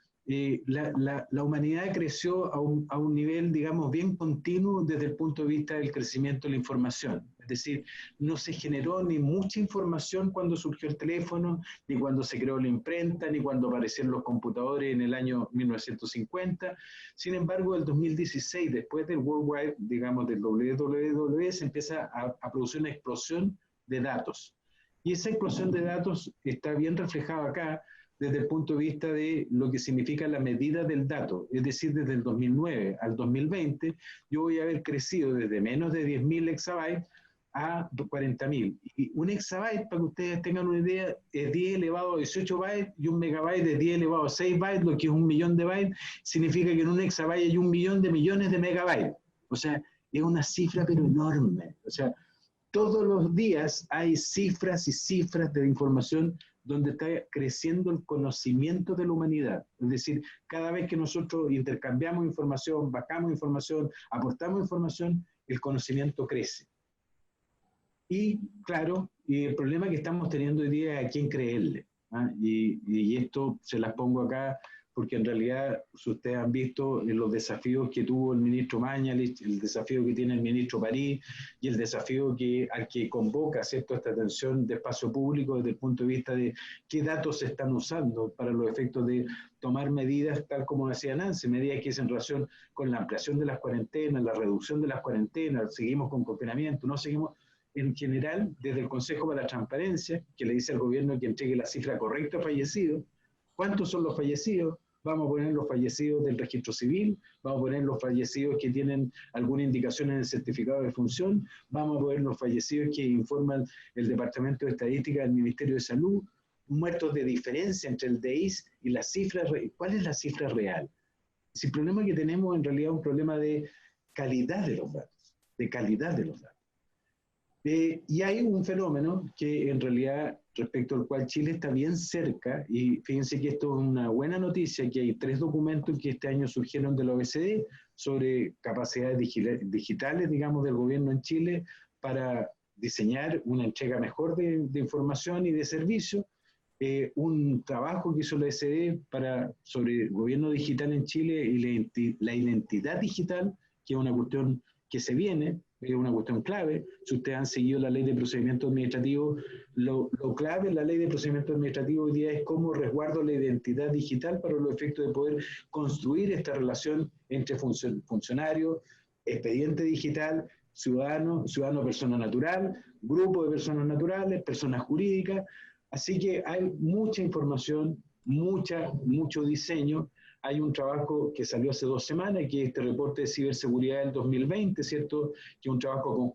la humanidad creció a un nivel, digamos, bien continuo desde el punto de vista del crecimiento de la información. Es decir, no se generó ni mucha información cuando surgió el teléfono, ni cuando se creó la imprenta, ni cuando aparecieron los computadores en el año 1950. Sin embargo, el 2016, después del World Wide, digamos, del WWW, se empieza a producir una explosión de datos. Y esa explosión de datos está bien reflejada acá, desde el punto de vista de lo que significa la medida del dato. Es decir, desde el 2009 al 2020, yo voy a haber crecido desde menos de 10.000 exabytes a 40.000. Y un exabyte, para que ustedes tengan una idea, es 10 elevado a 18 bytes, y un megabyte es 10 elevado a 6 bytes, lo que es 1 millón de bytes, significa que en un exabyte hay 1 millón de millones de megabytes. O sea, es una cifra pero enorme. O sea, todos los días hay cifras y cifras de información donde está creciendo el conocimiento de la humanidad. Es decir, cada vez que nosotros intercambiamos información, bajamos información, aportamos información, el conocimiento crece. Y claro, el problema que estamos teniendo hoy día es a quién creerle. ¿Ah? Y esto se las pongo acá porque en realidad, si ustedes han visto los desafíos que tuvo el ministro Mañalich, el desafío que tiene el ministro París y el desafío al que convoca, ¿cierto?, esta atención de espacio público desde el punto de vista de qué datos se están usando para los efectos de tomar medidas, tal como decía Nancy, medidas que es en relación con la ampliación de las cuarentenas, la reducción de las cuarentenas, seguimos con confinamiento, no seguimos. En general, desde el Consejo para la Transparencia, que le dice al gobierno que entregue la cifra correcta de fallecidos, ¿cuántos son los fallecidos? Vamos a poner los fallecidos del registro civil, vamos a poner los fallecidos que tienen alguna indicación en el certificado de función, vamos a poner los fallecidos que informan el Departamento de Estadística del Ministerio de Salud, muertos de diferencia entre el DEIS y la cifra. ¿Cuál es la cifra real? Si el problema que tenemos en realidad es un problema de calidad de los datos, de calidad de los datos. Y hay un fenómeno que en realidad respecto al cual Chile está bien cerca, y fíjense que esto es una buena noticia, que hay 3 documentos que este año surgieron de la OECD sobre capacidades digitales, digamos, del gobierno en Chile para diseñar una entrega mejor de información y de servicios. Un trabajo que hizo la OECD sobre el gobierno digital en Chile y la identidad digital, que es una cuestión que se viene, es una cuestión clave. Si ustedes han seguido la ley de procedimiento administrativo, lo clave en la ley de procedimiento administrativo hoy día es cómo resguardo la identidad digital para los efectos de poder construir esta relación entre funcionario, expediente digital, ciudadano, persona natural, grupo de personas naturales, personas jurídicas. Así que hay mucha información, mucho diseño. Hay un trabajo que salió hace 2 semanas, que es este reporte de ciberseguridad del 2020, ¿cierto? Que es un trabajo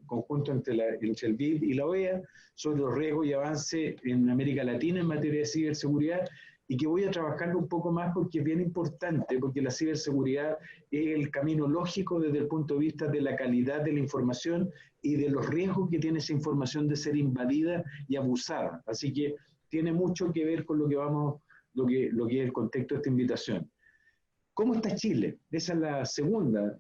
conjunto entre el BID y la OEA sobre los riesgos y avances en América Latina en materia de ciberseguridad, y que voy a trabajarlo un poco más porque es bien importante, porque la ciberseguridad es el camino lógico desde el punto de vista de la calidad de la información y de los riesgos que tiene esa información de ser invadida y abusada. Así que tiene mucho que ver con lo que es el contexto de esta invitación. ¿Cómo está Chile? Esa es la segunda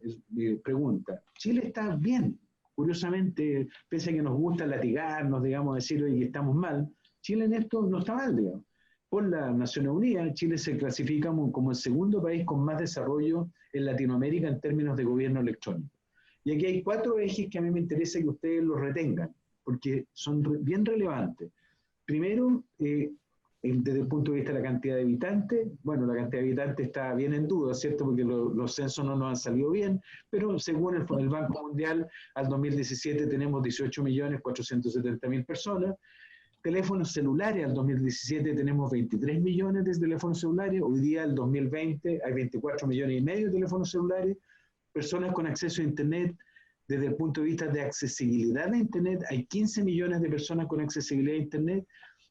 pregunta. Chile está bien, curiosamente, pese a que nos gusta latigarnos, digamos, decir oye, que estamos mal, Chile en esto no está mal, digamos. Por las Naciones Unidas, Chile se clasifica como el segundo país con más desarrollo en Latinoamérica en términos de gobierno electrónico. Y aquí hay 4 ejes que a mí me interesa que ustedes los retengan, porque son bien relevantes. Primero, desde el punto de vista de la cantidad de habitantes, bueno, la cantidad de habitantes está bien en duda, ¿cierto? Porque los censos no nos han salido bien, pero según el Banco Mundial, al 2017 tenemos 18.470.000 personas. Teléfonos celulares, al 2017 tenemos 23 millones de teléfonos celulares, hoy día, al 2020, hay 24 millones y medio de teléfonos celulares. Personas con acceso a Internet, desde el punto de vista de accesibilidad a Internet, hay 15 millones de personas con accesibilidad a Internet.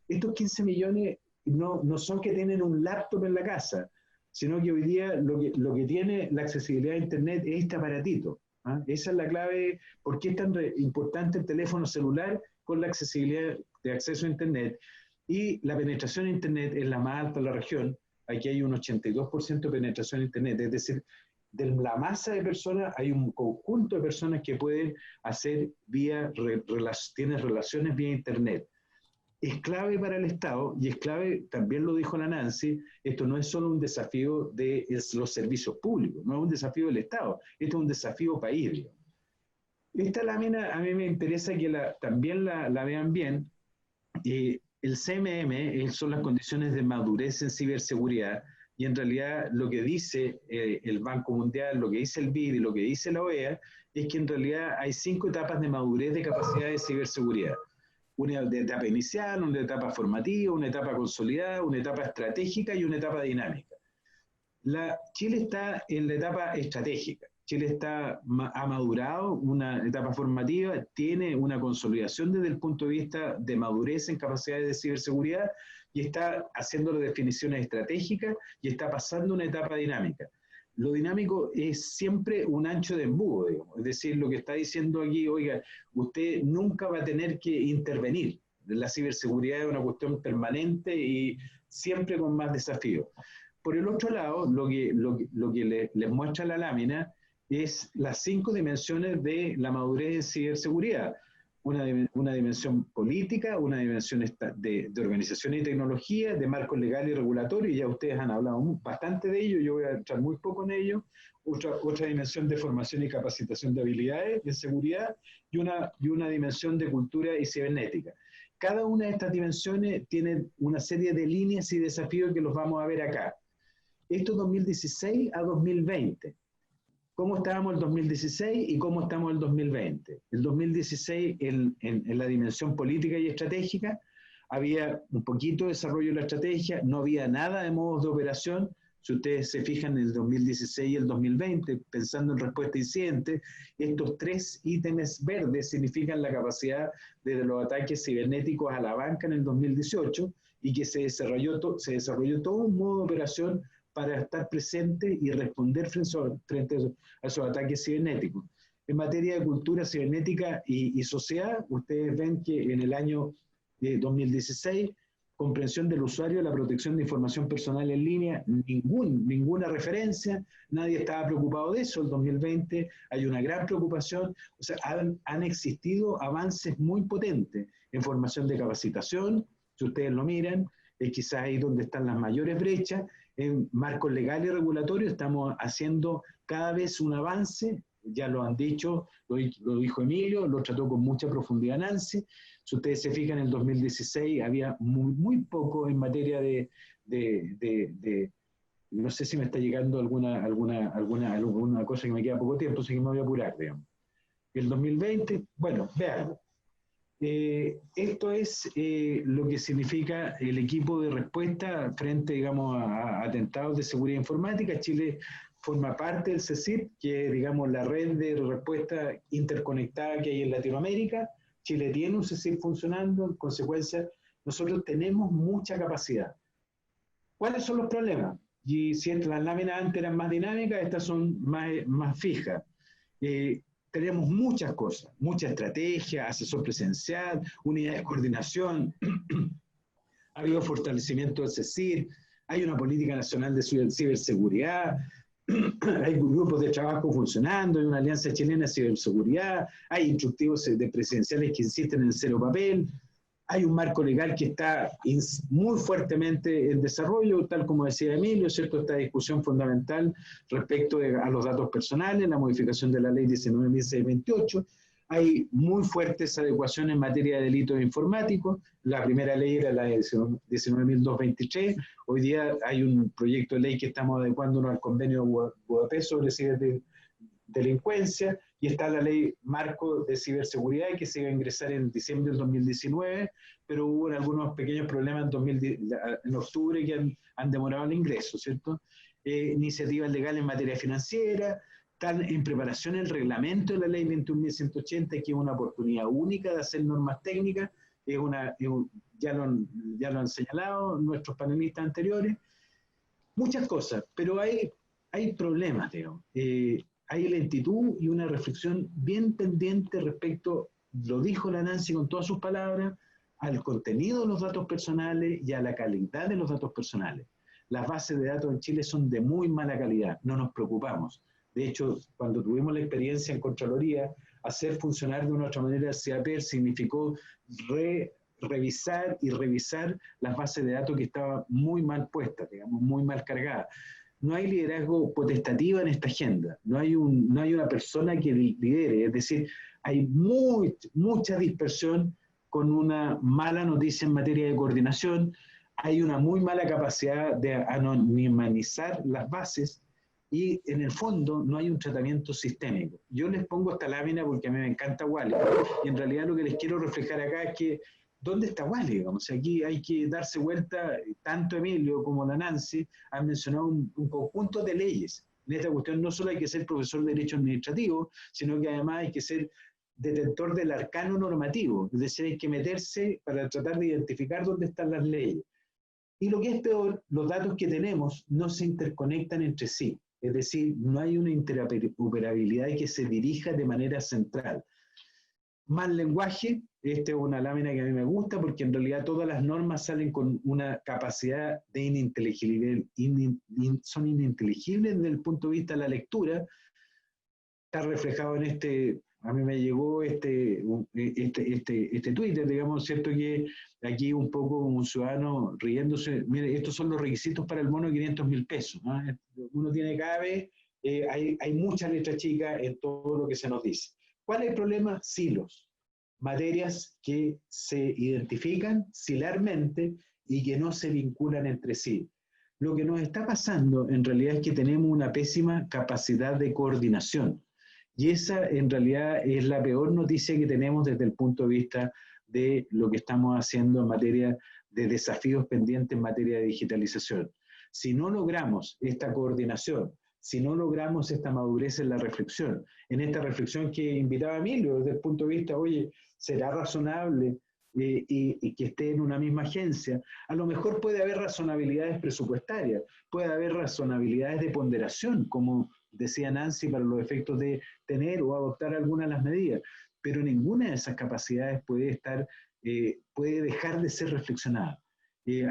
Estos 15 millones no son que tienen un laptop en la casa, sino que hoy día lo que tiene la accesibilidad a Internet es este aparatito. ¿Ah? Esa es la clave, por qué es tan importante el teléfono celular con la accesibilidad de acceso a Internet. Y la penetración a Internet es la más alta de la región. Aquí hay un 82% de penetración a Internet, es decir, de la masa de personas hay un conjunto de personas que pueden hacer tienen relaciones vía Internet. Es clave para el Estado y es clave, también lo dijo la Nancy, esto no es solo un desafío de los servicios públicos, no es un desafío del Estado, esto es un desafío país. Esta lámina a mí me interesa que también la vean bien. El CMM son las condiciones de madurez en ciberseguridad, y en realidad lo que dice el Banco Mundial, lo que dice el BID y lo que dice la OEA, es que en realidad hay 5 etapas de madurez de capacidad de ciberseguridad. Una etapa inicial, una etapa formativa, una etapa consolidada, una etapa estratégica y una etapa dinámica. Chile está en la etapa estratégica. Chile ha madurado una etapa formativa, tiene una consolidación desde el punto de vista de madurez en capacidades de ciberseguridad y está haciendo las definiciones estratégicas y está pasando una etapa dinámica. Lo dinámico es siempre un ancho de embudo, digamos. Es decir, lo que está diciendo aquí, oiga, usted nunca va a tener que intervenir. La ciberseguridad es una cuestión permanente y siempre con más desafíos. Por el otro lado, lo que les muestra la lámina es las 5 dimensiones de la madurez en ciberseguridad. Una dimensión política, una dimensión de organización y tecnología, de marcos legales y regulatorios, y ya ustedes han hablado bastante de ello, yo voy a entrar muy poco en ello. Otra dimensión de formación y capacitación de habilidades de seguridad, y una dimensión de cultura y cibernética. Cada una de estas dimensiones tiene una serie de líneas y desafíos que los vamos a ver acá. Esto es 2016 a 2020. ¿Cómo estábamos el 2016 y cómo estamos el 2020? El 2016, en la dimensión política y estratégica, había un poquito de desarrollo de la estrategia, no había nada de modos de operación. Si ustedes se fijan en el 2016 y el 2020, pensando en respuesta a incidentes, estos 3 ítems verdes significan la capacidad de los ataques cibernéticos a la banca en el 2018 y que se desarrolló todo un modo de operación para estar presente y responder frente a esos ataques cibernéticos. En materia de cultura cibernética y sociedad, ustedes ven que en el año 2016, comprensión del usuario, la protección de información personal en línea, ninguna referencia, nadie estaba preocupado de eso. El 2020 hay una gran preocupación, o sea, han existido avances muy potentes en formación de capacitación, si ustedes lo miran, es quizás ahí donde están las mayores brechas. En marcos legales y regulatorios estamos haciendo cada vez un avance, ya lo han dicho, lo dijo Emilio, lo trató con mucha profundidad Nancy. Si ustedes se fijan, en el 2016 había muy poco en materia de no sé si me está llegando alguna cosa que me queda poco tiempo, así que me voy a apurar, digamos. El 2020, bueno, vean. Esto es lo que significa el equipo de respuesta frente, digamos, a atentados de seguridad informática. Chile forma parte del CECIP, que es, digamos, la red de respuesta interconectada que hay en Latinoamérica. Chile tiene un CECIP funcionando, en consecuencia, nosotros tenemos mucha capacidad. ¿Cuáles son los problemas? Y si las láminas antes eran más dinámicas, estas son más fijas. Tenemos muchas cosas, mucha estrategia, asesor presencial, unidad de coordinación, ha habido fortalecimiento del CECIR, hay una política nacional de ciberseguridad, hay grupos de trabajo funcionando, hay una alianza chilena de ciberseguridad, hay instructivos presidenciales que insisten en cero papel, hay un marco legal que está muy fuertemente en desarrollo, tal como decía Emilio, ¿cierto? Esta discusión fundamental respecto a los datos personales, la modificación de la ley 19.628, hay muy fuertes adecuaciones en materia de delitos informáticos, la primera ley era la de 19.223, hoy día hay un proyecto de ley que estamos adecuándonos al convenio de Budapest sobre ciberdelincuencia, y está la ley marco de ciberseguridad que se iba a ingresar en diciembre del 2019, pero hubo algunos pequeños problemas en octubre que han demorado el ingreso, ¿cierto? Iniciativas legales en materia financiera, están en preparación el reglamento de la ley 21.180, que es una oportunidad única de hacer normas técnicas, ya lo han señalado nuestros panelistas anteriores, muchas cosas, pero hay problemas, digamos. Hay lentitud y una reflexión bien pendiente respecto, lo dijo la Nancy con todas sus palabras, al contenido de los datos personales y a la calidad de los datos personales. Las bases de datos en Chile son de muy mala calidad, no nos preocupamos. De hecho, cuando tuvimos la experiencia en Contraloría, hacer funcionar de una otra manera el CIAPER significó revisar las bases de datos que estaban muy mal puestas, digamos, muy mal cargadas. No hay liderazgo potestativo en esta agenda, no hay una persona que lidere, es decir, hay mucha dispersión con una mala noticia en materia de coordinación, hay una muy mala capacidad de anonimizar las bases y en el fondo no hay un tratamiento sistémico. Yo les pongo esta lámina porque a mí me encanta Wally y en realidad lo que les quiero reflejar acá es que ¿dónde está Wally? Digamos? Aquí hay que darse vuelta, tanto Emilio como la Nancy han mencionado un conjunto de leyes. En esta cuestión no solo hay que ser profesor de Derecho Administrativo, sino que además hay que ser detentor del arcano normativo, es decir, hay que meterse para tratar de identificar dónde están las leyes. Y lo que es peor, los datos que tenemos no se interconectan entre sí, es decir, no hay una interoperabilidad que se dirija de manera central. Más lenguaje, esta es una lámina que a mí me gusta porque en realidad todas las normas salen con una capacidad de ininteligibilidad, son ininteligibles desde el punto de vista de la lectura. Está reflejado en a mí me llegó este Twitter, digamos, ¿cierto? Que aquí un poco un ciudadano riéndose, mire, estos son los requisitos para el bono de 500.000 pesos, ¿no? Uno tiene cada vez, hay mucha letra chica en todo lo que se nos dice. ¿Cuál es el problema? Silos, materias que se identifican silarmente y que no se vinculan entre sí. Lo que nos está pasando en realidad es que tenemos una pésima capacidad de coordinación y esa en realidad es la peor noticia que tenemos desde el punto de vista de lo que estamos haciendo en materia de desafíos pendientes en materia de digitalización. Si no logramos esta coordinación, si no logramos esta madurez en la reflexión, en esta reflexión que invitaba a Emilio desde el punto de vista, oye, ¿será razonable y que esté en una misma agencia? A lo mejor puede haber razonabilidades presupuestarias, puede haber razonabilidades de ponderación, como decía Nancy, para los efectos de tener o adoptar algunas de las medidas, pero ninguna de esas capacidades puede dejar de ser reflexionada.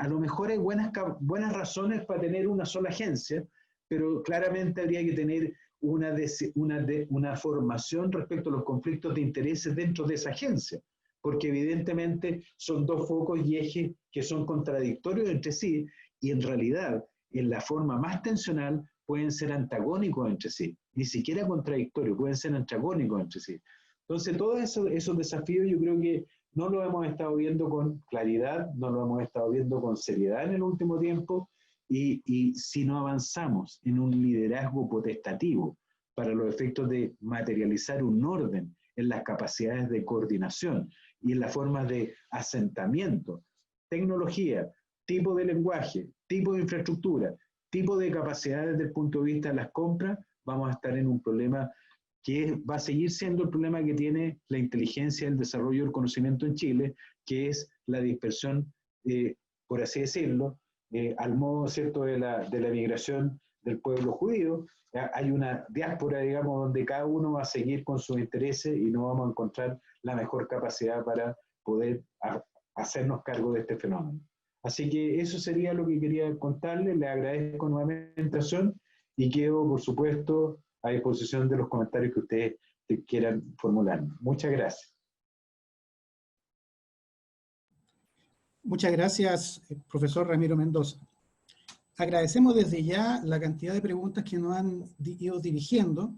A lo mejor hay buenas razones para tener una sola agencia, pero claramente habría que tener una formación respecto a los conflictos de intereses dentro de esa agencia, porque evidentemente son dos focos y ejes que son contradictorios entre sí, y en realidad, en la forma más tensional, pueden ser antagónicos entre sí, ni siquiera contradictorios, pueden ser antagónicos entre sí. Entonces, todos esos desafíos yo creo que no lo hemos estado viendo con claridad, no lo hemos estado viendo con seriedad en el último tiempo, y si no avanzamos en un liderazgo potestativo para los efectos de materializar un orden en las capacidades de coordinación y en las formas de asentamiento, tecnología, tipo de lenguaje, tipo de infraestructura, tipo de capacidades desde el punto de vista de las compras, vamos a estar en un problema que va a seguir siendo el problema que tiene la inteligencia, el desarrollo del conocimiento en Chile, que es la dispersión, por así decirlo, al modo, ¿cierto?, de la migración del pueblo judío. Hay una diáspora, digamos, donde cada uno va a seguir con sus intereses y no vamos a encontrar la mejor capacidad para poder hacernos cargo de este fenómeno. Así que eso sería lo que quería contarles. Les agradezco nuevamente la invitación y quedo, por supuesto, a disposición de los comentarios que ustedes quieran formular. Muchas gracias.
Muchas gracias, profesor Ramiro Mendoza. Agradecemos desde ya la cantidad de preguntas que nos han ido dirigiendo,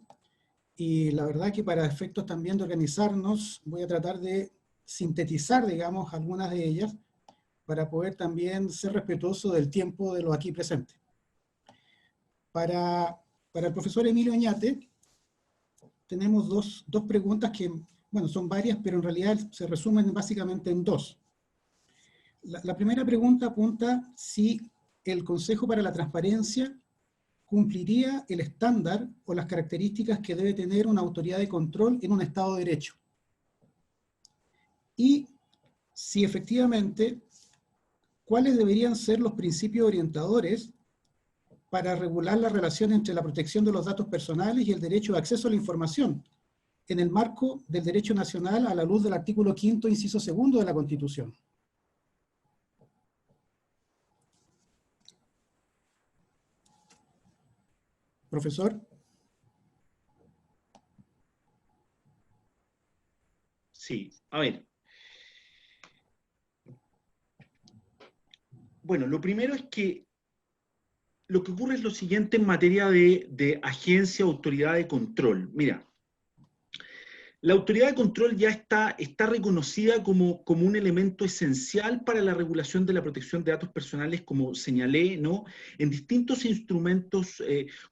y la verdad que para efectos también de organizarnos voy a tratar de sintetizar, digamos, algunas de ellas para poder también ser respetuoso del tiempo de los aquí presentes. Para el profesor Emilio Oñate, tenemos dos preguntas que, bueno, son varias, pero en realidad se resumen básicamente en dos. La primera pregunta apunta si el Consejo para la Transparencia cumpliría el estándar o las características que debe tener una autoridad de control en un Estado de Derecho. Y si efectivamente, ¿cuáles deberían ser los principios orientadores para regular la relación entre la protección de los datos personales y el derecho de acceso a la información, en el marco del derecho nacional a la luz del artículo 5º, inciso 2 de la Constitución? Profesor.
Sí, a ver. Bueno, lo primero es que lo que ocurre es lo siguiente en materia de agencia, autoridad de control. Mira, la autoridad de control ya está reconocida como un elemento esencial para la regulación de la protección de datos personales, como señalé, ¿no?, en distintos instrumentos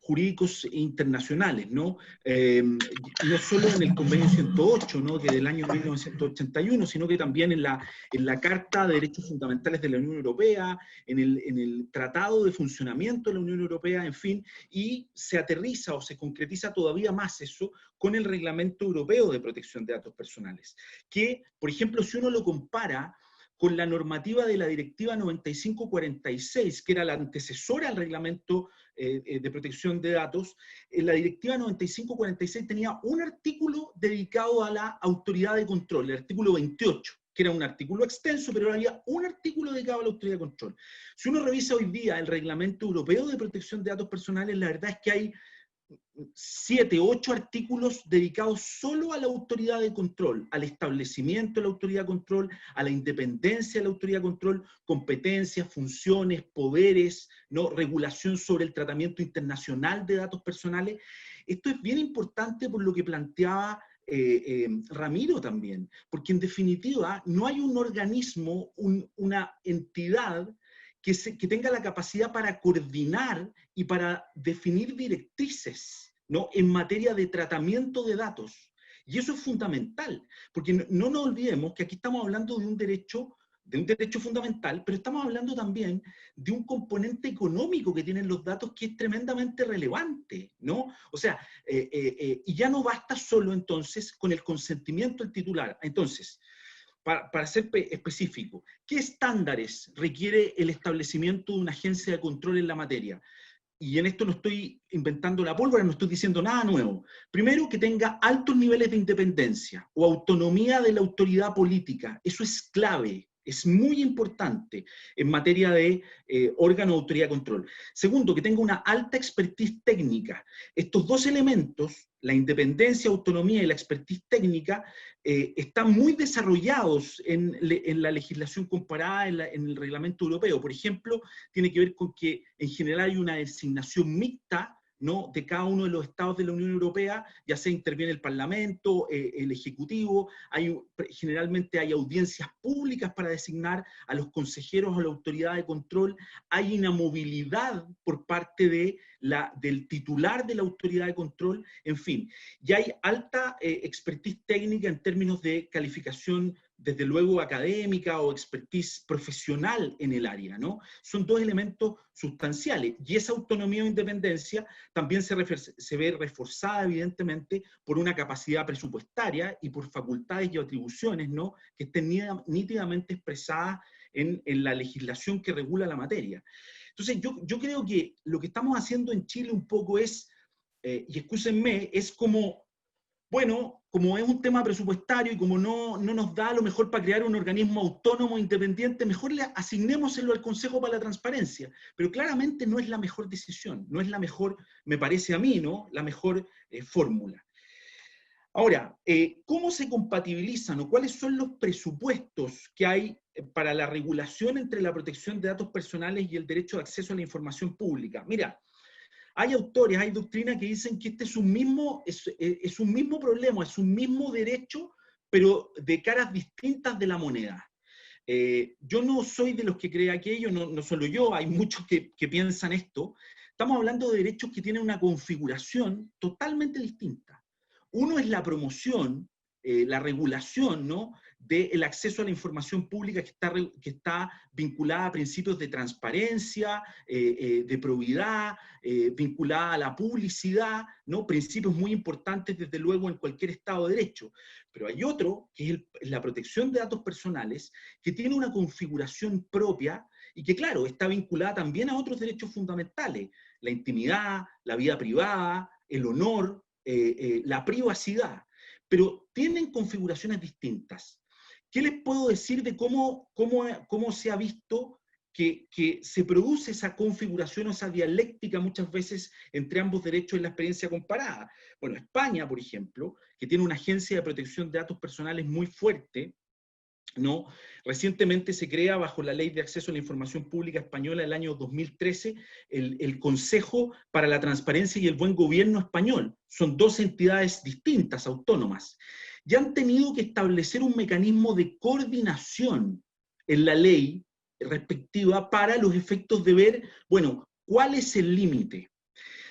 jurídicos internacionales, ¿no? No solo en el Convenio 108, ¿no?, que del año 1981, sino que también en la Carta de Derechos Fundamentales de la Unión Europea, en el Tratado de Funcionamiento de la Unión Europea, en fin, y se aterriza o se concretiza todavía más eso con el Reglamento Europeo de Protección de Datos Personales, que, por ejemplo, si uno lo compara con la normativa de la Directiva 9546, que era la antecesora al Reglamento de Protección de Datos, la Directiva 9546 tenía un artículo dedicado a la autoridad de control, el artículo 28, que era un artículo extenso, pero había un artículo dedicado a la autoridad de control. Si uno revisa hoy día el Reglamento Europeo de Protección de Datos Personales, la verdad es que hay 7, 8 artículos dedicados solo a la autoridad de control, al establecimiento de la autoridad de control, a la independencia de la autoridad de control, competencias, funciones, poderes, ¿no?, regulación sobre el tratamiento internacional de datos personales. Esto es bien importante por lo que planteaba Ramiro también, porque en definitiva no hay un organismo, una entidad que tenga la capacidad para coordinar y para definir directrices, ¿no?, en materia de tratamiento de datos. Y eso es fundamental, porque no nos olvidemos que aquí estamos hablando de un derecho fundamental, pero estamos hablando también de un componente económico que tienen los datos que es tremendamente relevante, ¿no? O sea, y ya no basta solo entonces con el consentimiento del titular. Entonces, para ser específico, ¿qué estándares requiere el establecimiento de una agencia de control en la materia? y en esto no estoy inventando la pólvora, no estoy diciendo nada nuevo. Primero, que tenga altos niveles de independencia o autonomía de la autoridad política. Eso es clave, es muy importante en materia de órgano de autoridad de control. Segundo, que tenga una alta expertise técnica. Estos dos elementos, la independencia, autonomía y la expertise técnica, están muy desarrollados en la legislación comparada en el reglamento europeo. Por ejemplo, tiene que ver con que en general hay una designación mixta, ¿no?, de cada uno de los estados de la Unión Europea, ya sea interviene el Parlamento, el Ejecutivo, generalmente hay audiencias públicas para designar a los consejeros o la autoridad de control, hay inamovilidad por parte del titular de la autoridad de control, en fin, y hay alta expertise técnica en términos de calificación, desde luego académica o expertise profesional en el área, ¿no? Son dos elementos sustanciales, y esa autonomía o independencia también se ve reforzada, evidentemente, por una capacidad presupuestaria y por facultades y atribuciones, ¿no?, que estén nítidamente expresadas en la legislación que regula la materia. Entonces, yo creo que lo que estamos haciendo en Chile un poco es, y escúsenme, es como, bueno, como es un tema presupuestario y como no nos da a lo mejor para crear un organismo autónomo independiente, mejor le asignémoselo al Consejo para la Transparencia. Pero claramente no es la mejor decisión, no es la mejor, me parece a mí, ¿no?, la mejor fórmula. Ahora, ¿cómo se compatibilizan o cuáles son los presupuestos que hay para la regulación entre la protección de datos personales y el derecho de acceso a la información pública? Mira, hay autores, hay doctrinas que dicen que este es un mismo problema, es un mismo derecho, pero de caras distintas de la moneda. Yo no soy de los que cree aquello, no solo yo, hay muchos que piensan esto. Estamos hablando de derechos que tienen una configuración totalmente distinta. Uno es la promoción, la regulación, ¿no?, del acceso a la información pública que está vinculada a principios de transparencia, de probidad, vinculada a la publicidad, ¿no?, principios muy importantes desde luego en cualquier Estado de Derecho. Pero hay otro, que es la protección de datos personales, que tiene una configuración propia y que, claro, está vinculada también a otros derechos fundamentales, la intimidad, la vida privada, el honor, la privacidad, pero tienen configuraciones distintas. ¿Qué les puedo decir de cómo se ha visto que se produce esa configuración o esa dialéctica muchas veces entre ambos derechos en la experiencia comparada? Bueno, España, por ejemplo, que tiene una agencia de protección de datos personales muy fuerte, ¿no? Recientemente se crea bajo la Ley de Acceso a la Información Pública Española del año 2013 el Consejo para la Transparencia y el Buen Gobierno Español. Son dos entidades distintas, autónomas, y han tenido que establecer un mecanismo de coordinación en la ley respectiva para los efectos de ver, bueno, ¿cuál es el límite?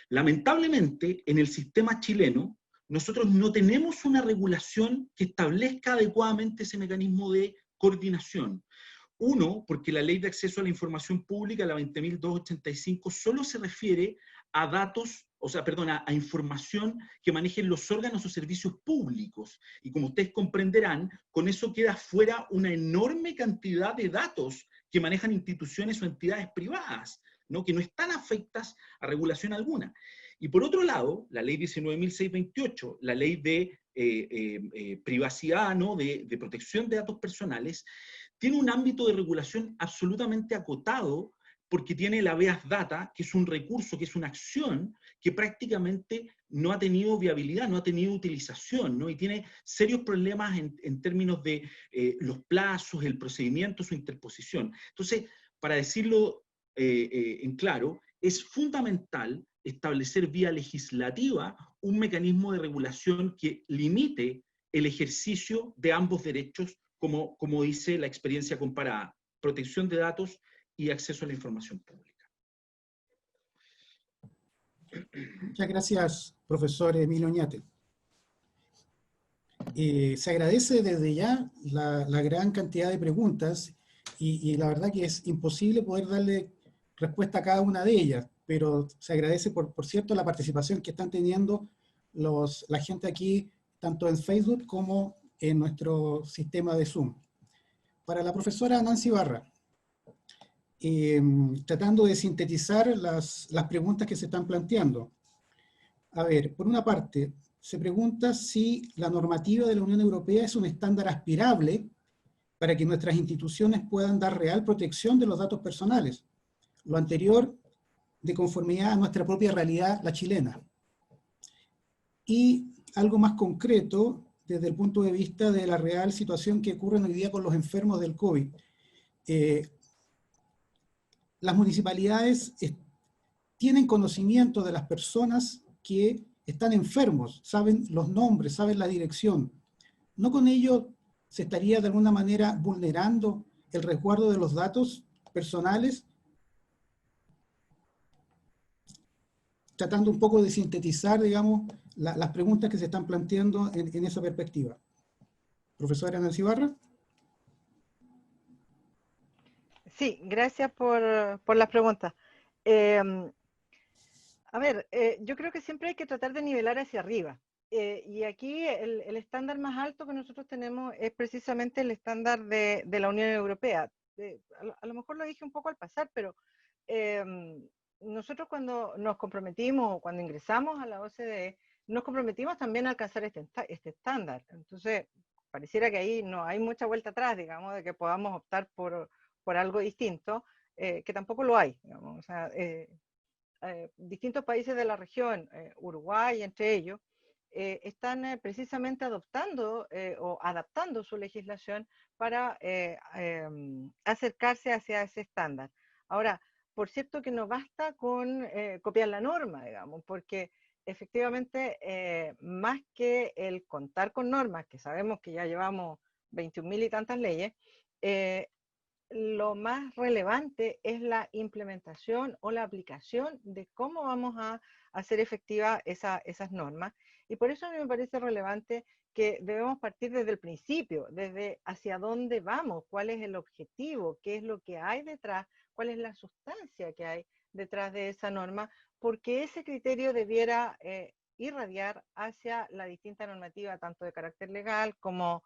Lamentablemente, en el sistema chileno, nosotros no tenemos una regulación que establezca adecuadamente ese mecanismo de coordinación. Uno, porque la Ley de Acceso a la Información Pública, la 20.285, solo se refiere a datos, a información que manejen los órganos o servicios públicos. Y como ustedes comprenderán, con eso queda fuera una enorme cantidad de datos que manejan instituciones o entidades privadas, ¿no?, que no están afectas a regulación alguna. Y por otro lado, la ley 19.628, la ley de privacidad, ¿no?, de protección de datos personales, tiene un ámbito de regulación absolutamente acotado porque tiene el habeas data, que es un recurso, que es una acción que prácticamente no ha tenido viabilidad, no ha tenido utilización, ¿no?, y tiene serios problemas en términos de los plazos, el procedimiento, su interposición. Entonces, para decirlo en claro, es fundamental establecer vía legislativa un mecanismo de regulación que limite el ejercicio de ambos derechos, como dice la experiencia comparada, protección de datos y acceso a la información pública.
Muchas gracias, profesor Emilio Oñate. Se agradece desde ya la gran cantidad de preguntas y la verdad que es imposible poder darle respuesta a cada una de ellas, pero se agradece, por cierto, la participación que están teniendo la gente aquí, tanto en Facebook como en nuestro sistema de Zoom. Para la profesora Nancy Barra, tratando de sintetizar las preguntas que se están planteando. A ver, por una parte, se pregunta si la normativa de la Unión Europea es un estándar aspirable para que nuestras instituciones puedan dar real protección de los datos personales. Lo anterior, de conformidad a nuestra propia realidad, la chilena. Y algo más concreto, desde el punto de vista de la real situación que ocurre hoy día con los enfermos del COVID. Las municipalidades tienen conocimiento de las personas que están enfermos, saben los nombres, saben la dirección. ¿No con ello se estaría de alguna manera vulnerando el resguardo de los datos personales? Tratando un poco de sintetizar, digamos, las preguntas que se están planteando en esa perspectiva. Profesora Nancy Barra.
Sí, gracias por las preguntas. A ver, yo creo que siempre hay que tratar de nivelar hacia arriba. Y aquí el estándar más alto que nosotros tenemos es precisamente el estándar de la Unión Europea. A lo mejor lo dije un poco al pasar, pero nosotros cuando nos comprometimos o cuando ingresamos a la OCDE, nos comprometimos también a alcanzar este estándar. Entonces, pareciera que ahí no hay mucha vuelta atrás, digamos, de que podamos optar por algo distinto, que tampoco lo hay, digamos. O sea, distintos países de la región, Uruguay entre ellos, están precisamente adoptando o adaptando su legislación para acercarse hacia ese estándar. Ahora, por cierto que no basta con copiar la norma, digamos, porque efectivamente, más que el contar con normas, que sabemos que ya llevamos 21.000 y tantas leyes, lo más relevante es la implementación o la aplicación de cómo vamos a hacer efectiva esas normas. Y por eso a mí me parece relevante que debemos partir desde el principio, desde hacia dónde vamos, cuál es el objetivo, qué es lo que hay detrás, cuál es la sustancia que hay detrás de esa norma, porque ese criterio debiera irradiar hacia la distinta normativa, tanto de carácter legal como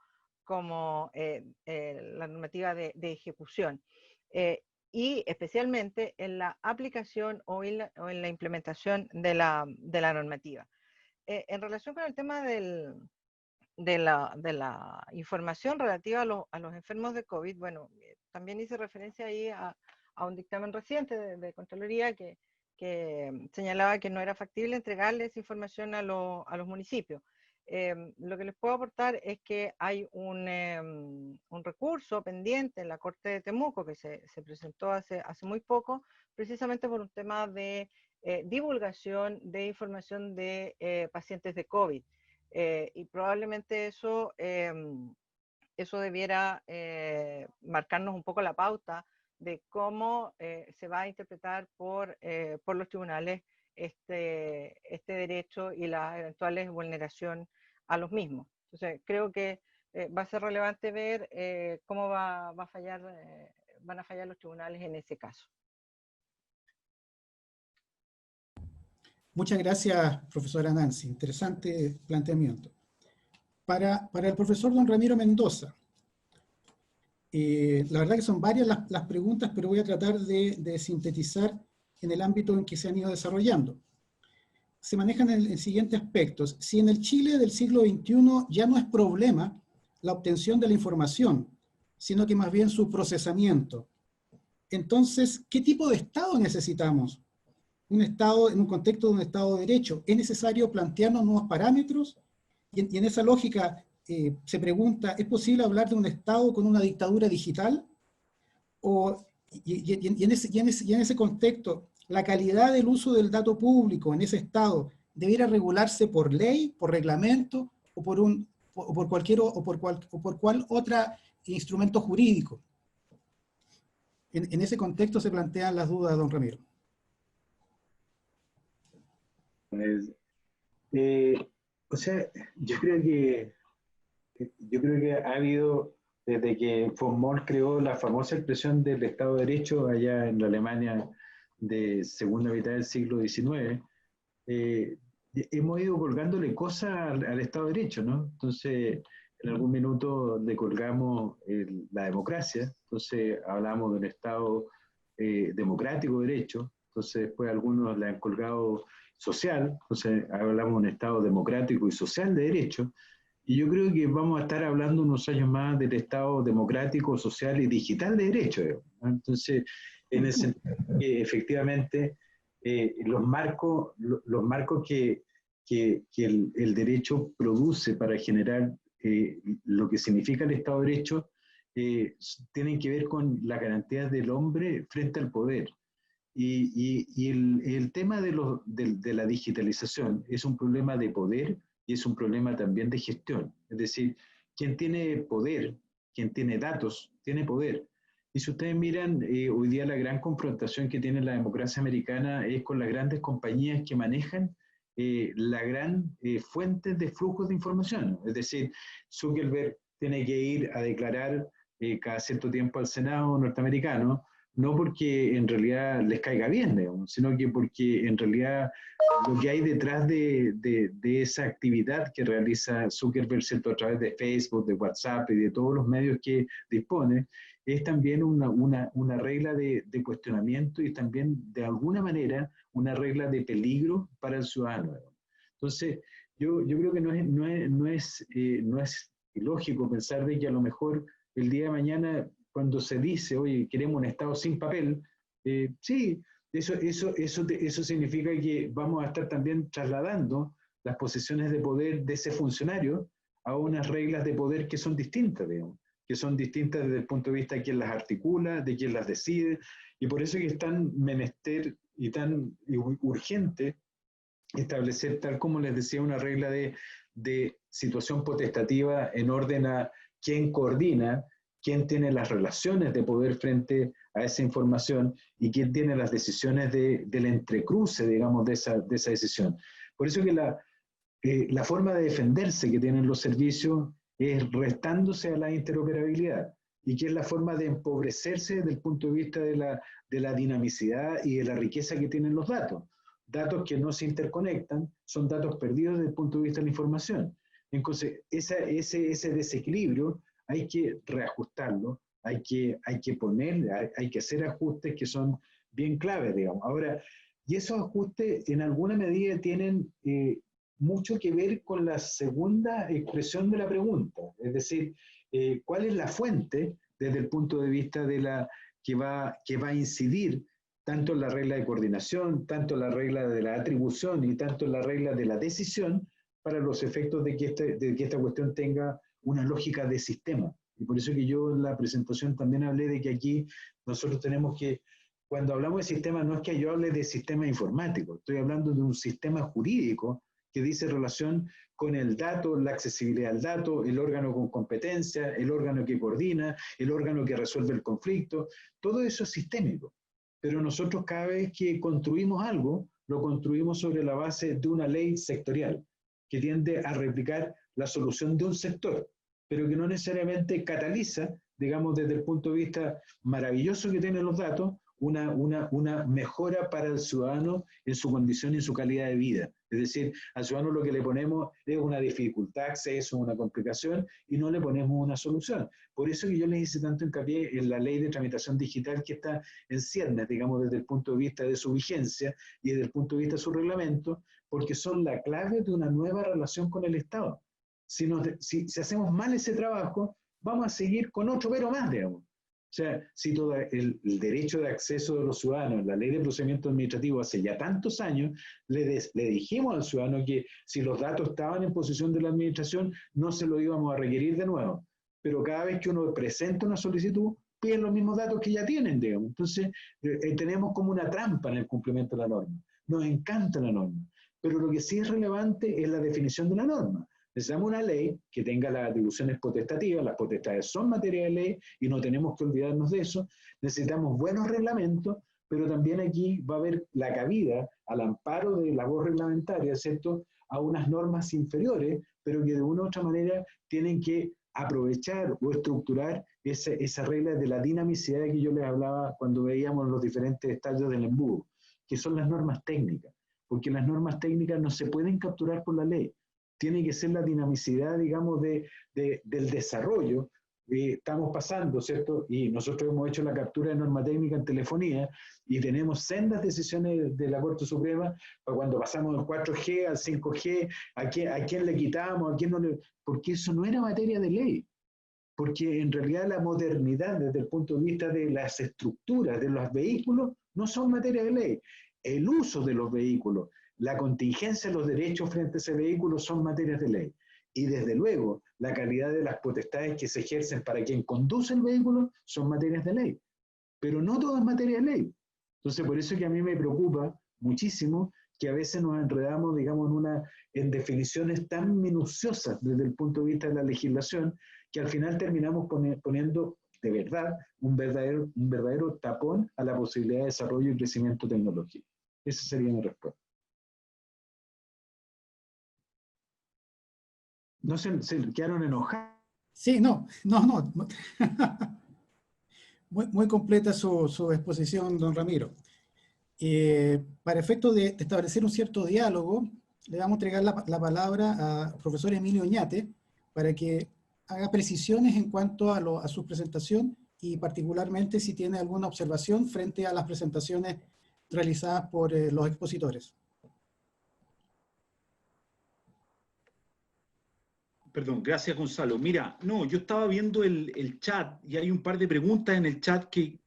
la normativa de ejecución. Y especialmente en la aplicación o en la implementación de la normativa. En relación con el tema de la información relativa a los enfermos de COVID, bueno, también hice referencia ahí a un dictamen reciente de Contraloría que señalaba que no era factible entregarles información a los municipios. Lo que les puedo aportar es que hay un recurso pendiente en la Corte de Temuco que se presentó hace muy poco, precisamente por un tema de divulgación de información de pacientes de COVID. Y probablemente eso debiera marcarnos un poco la pauta de cómo se va a interpretar por los tribunales este derecho y las eventuales vulneración a los mismos. Entonces, creo que va a ser relevante ver cómo van a fallar los tribunales en ese caso.
Muchas gracias, profesora Nancy. Interesante planteamiento. Para el profesor don Ramiro Mendoza, la verdad que son varias las preguntas, pero voy a tratar de sintetizar en el ámbito en que se han ido desarrollando. Se manejan en siguientes aspectos. Si en el Chile del siglo XXI ya no es problema la obtención de la información, sino que más bien su procesamiento, entonces, ¿qué tipo de Estado necesitamos? Un Estado, en un contexto de un Estado de Derecho, ¿es necesario plantearnos nuevos parámetros? Y en esa lógica se pregunta, ¿es posible hablar de un Estado con una dictadura digital? Y en ese contexto, ¿la calidad del uso del dato público en ese Estado debiera regularse por ley, por reglamento o por cual otro instrumento jurídico? En ese contexto se plantean las dudas, don Ramiro.
O sea, yo creo que ha habido, desde que von Moll creó la famosa expresión del Estado de Derecho allá en la Alemania de segunda mitad del siglo XIX, hemos ido colgándole cosas al Estado de Derecho, ¿no? Entonces, en algún minuto le colgamos la democracia, entonces hablamos de un Estado democrático de derecho, entonces después algunos le han colgado social, entonces hablamos de un Estado democrático y social de derecho, y yo creo que vamos a estar hablando unos años más del Estado democrático, social y digital de derecho, ¿no? Entonces, en el sentido que efectivamente los marcos que el derecho produce para generar lo que significa el Estado de Derecho tienen que ver con las garantías del hombre frente al poder. Y el tema de la digitalización es un problema de poder y es un problema también de gestión. Es decir, quien tiene poder, quien tiene datos, tiene poder. Y si ustedes miran, hoy día la gran confrontación que tiene la democracia americana es con las grandes compañías que manejan la gran fuente de flujos de información. Es decir, Zuckerberg tiene que ir a declarar cada cierto tiempo al Senado norteamericano, no porque en realidad les caiga bien, digamos, sino que porque en realidad lo que hay detrás de esa actividad que realiza Zuckerberg, ¿cierto?, a través de Facebook, de WhatsApp y de todos los medios que dispone, es también una regla de cuestionamiento y también de alguna manera una regla de peligro para el ciudadano. Entonces, yo creo que no es ilógico pensar de que a lo mejor el día de mañana, cuando se dice, oye, queremos un Estado sin papel, sí, eso significa que vamos a estar también trasladando las posiciones de poder de ese funcionario a unas reglas de poder que son distintas, digamos, que son distintas desde el punto de vista de quién las articula, de quién las decide, y por eso es que es tan menester y tan urgente establecer, tal como les decía, una regla de situación potestativa en orden a quién coordina, quién tiene las relaciones de poder frente a esa información y quién tiene las decisiones del entrecruce, digamos, de esa decisión. Por eso que la forma de defenderse que tienen los servicios es restándose a la interoperabilidad y que es la forma de empobrecerse desde el punto de vista de la dinamicidad y de la riqueza que tienen los datos. Datos que no se interconectan son datos perdidos desde el punto de vista de la información. Entonces, ese desequilibrio hay que reajustarlo, hay que hacer ajustes que son bien claves, digamos. Ahora, y esos ajustes en alguna medida tienen mucho que ver con la segunda expresión de la pregunta, es decir, ¿cuál es la fuente desde el punto de vista de que va a incidir tanto en la regla de coordinación, tanto en la regla de la atribución y tanto en la regla de la decisión para los efectos de que esta cuestión tenga una lógica de sistema? Y por eso que yo en la presentación también hablé de que aquí nosotros tenemos que, cuando hablamos de sistema, no es que yo hable de sistema informático, estoy hablando de un sistema jurídico que dice relación con el dato, la accesibilidad al dato, el órgano con competencia, el órgano que coordina, el órgano que resuelve el conflicto, todo eso es sistémico. Pero nosotros cada vez que construimos algo, lo construimos sobre la base de una ley sectorial, que tiende a replicar la solución de un sector, pero que no necesariamente cataliza, digamos, desde el punto de vista maravilloso que tienen los datos, una mejora para el ciudadano en su condición y en su calidad de vida. Es decir, al ciudadano lo que le ponemos es una dificultad, acceso, una complicación, y no le ponemos una solución. Por eso que yo les hice tanto hincapié en la ley de tramitación digital que está en ciernes, digamos, desde el punto de vista de su vigencia y desde el punto de vista de su reglamento, porque son la clave de una nueva relación con el Estado. Si hacemos mal ese trabajo, vamos a seguir con otro pero más, digamos. O sea, si todo el derecho de acceso de los ciudadanos, la ley de procedimiento administrativo hace ya tantos años, le dijimos al ciudadano que si los datos estaban en posesión de la administración, no se lo íbamos a requerir de nuevo. Pero cada vez que uno presenta una solicitud, piden los mismos datos que ya tienen, digamos. Entonces, tenemos como una trampa en el cumplimiento de la norma. Nos encanta la norma. Pero lo que sí es relevante es la definición de la norma. Necesitamos una ley que tenga las atribuciones potestativas, las potestades son materia de ley y no tenemos que olvidarnos de eso. Necesitamos buenos reglamentos, pero también aquí va a haber la cabida al amparo de la voz reglamentaria, ¿cierto?, a unas normas inferiores, pero que de una u otra manera tienen que aprovechar o estructurar esa regla de la dinamicidad que yo les hablaba cuando veíamos los diferentes estadios del embudo, que son las normas técnicas, porque las normas técnicas no se pueden capturar por la ley. Tiene que ser la dinamicidad, digamos, del desarrollo estamos pasando, ¿cierto? Y nosotros hemos hecho la captura de norma técnica en telefonía y tenemos sendas decisiones de la Corte Suprema para cuando pasamos del 4G al 5G, a quién le quitamos, a quién no le... Porque eso no era materia de ley. Porque en realidad la modernidad desde el punto de vista de las estructuras de los vehículos no son materia de ley. El uso de los vehículos, la contingencia de los derechos frente a ese vehículo son materias de ley. Y desde luego, la calidad de las potestades que se ejercen para quien conduce el vehículo son materias de ley. Pero no todo es materia de ley. Entonces, por eso es que a mí me preocupa muchísimo que a veces nos enredamos, digamos, en definiciones tan minuciosas desde el punto de vista de la legislación, que al final terminamos poniendo de verdad un verdadero tapón a la posibilidad de desarrollo y crecimiento tecnológico. Esa sería mi respuesta. ¿No se quedaron enojados?
Sí, no. Muy completa su exposición, don Ramiro. Para efectos de establecer un cierto diálogo, le vamos a entregar la palabra al profesor Emilio Oñate para que haga precisiones en cuanto a su presentación y particularmente si tiene alguna observación frente a las presentaciones realizadas por los expositores.
Perdón, gracias Gonzalo. Mira, no, yo estaba viendo el chat y hay un par de preguntas en el chat que...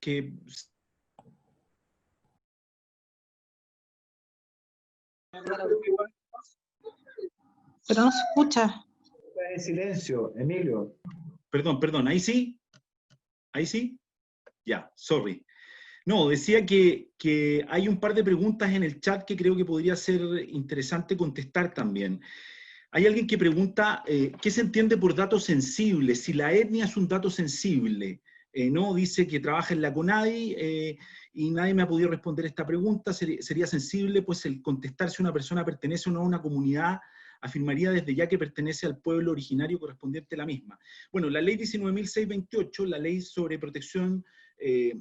Pero no se escucha.
Está en silencio, Emilio.
Perdón, ¿ahí sí? ¿Ahí sí? Ya, sorry. No, decía que hay un par de preguntas en el chat que creo que podría ser interesante contestar también. Hay alguien que pregunta, ¿qué se entiende por datos sensibles? Si la etnia es un dato sensible. No, dice que trabaja en la CONADI y nadie me ha podido responder esta pregunta. ¿Sería sensible? Pues el contestar si una persona pertenece o no a una comunidad, afirmaría desde ya que pertenece al pueblo originario correspondiente a la misma. Bueno, la ley 19.628, la ley sobre protección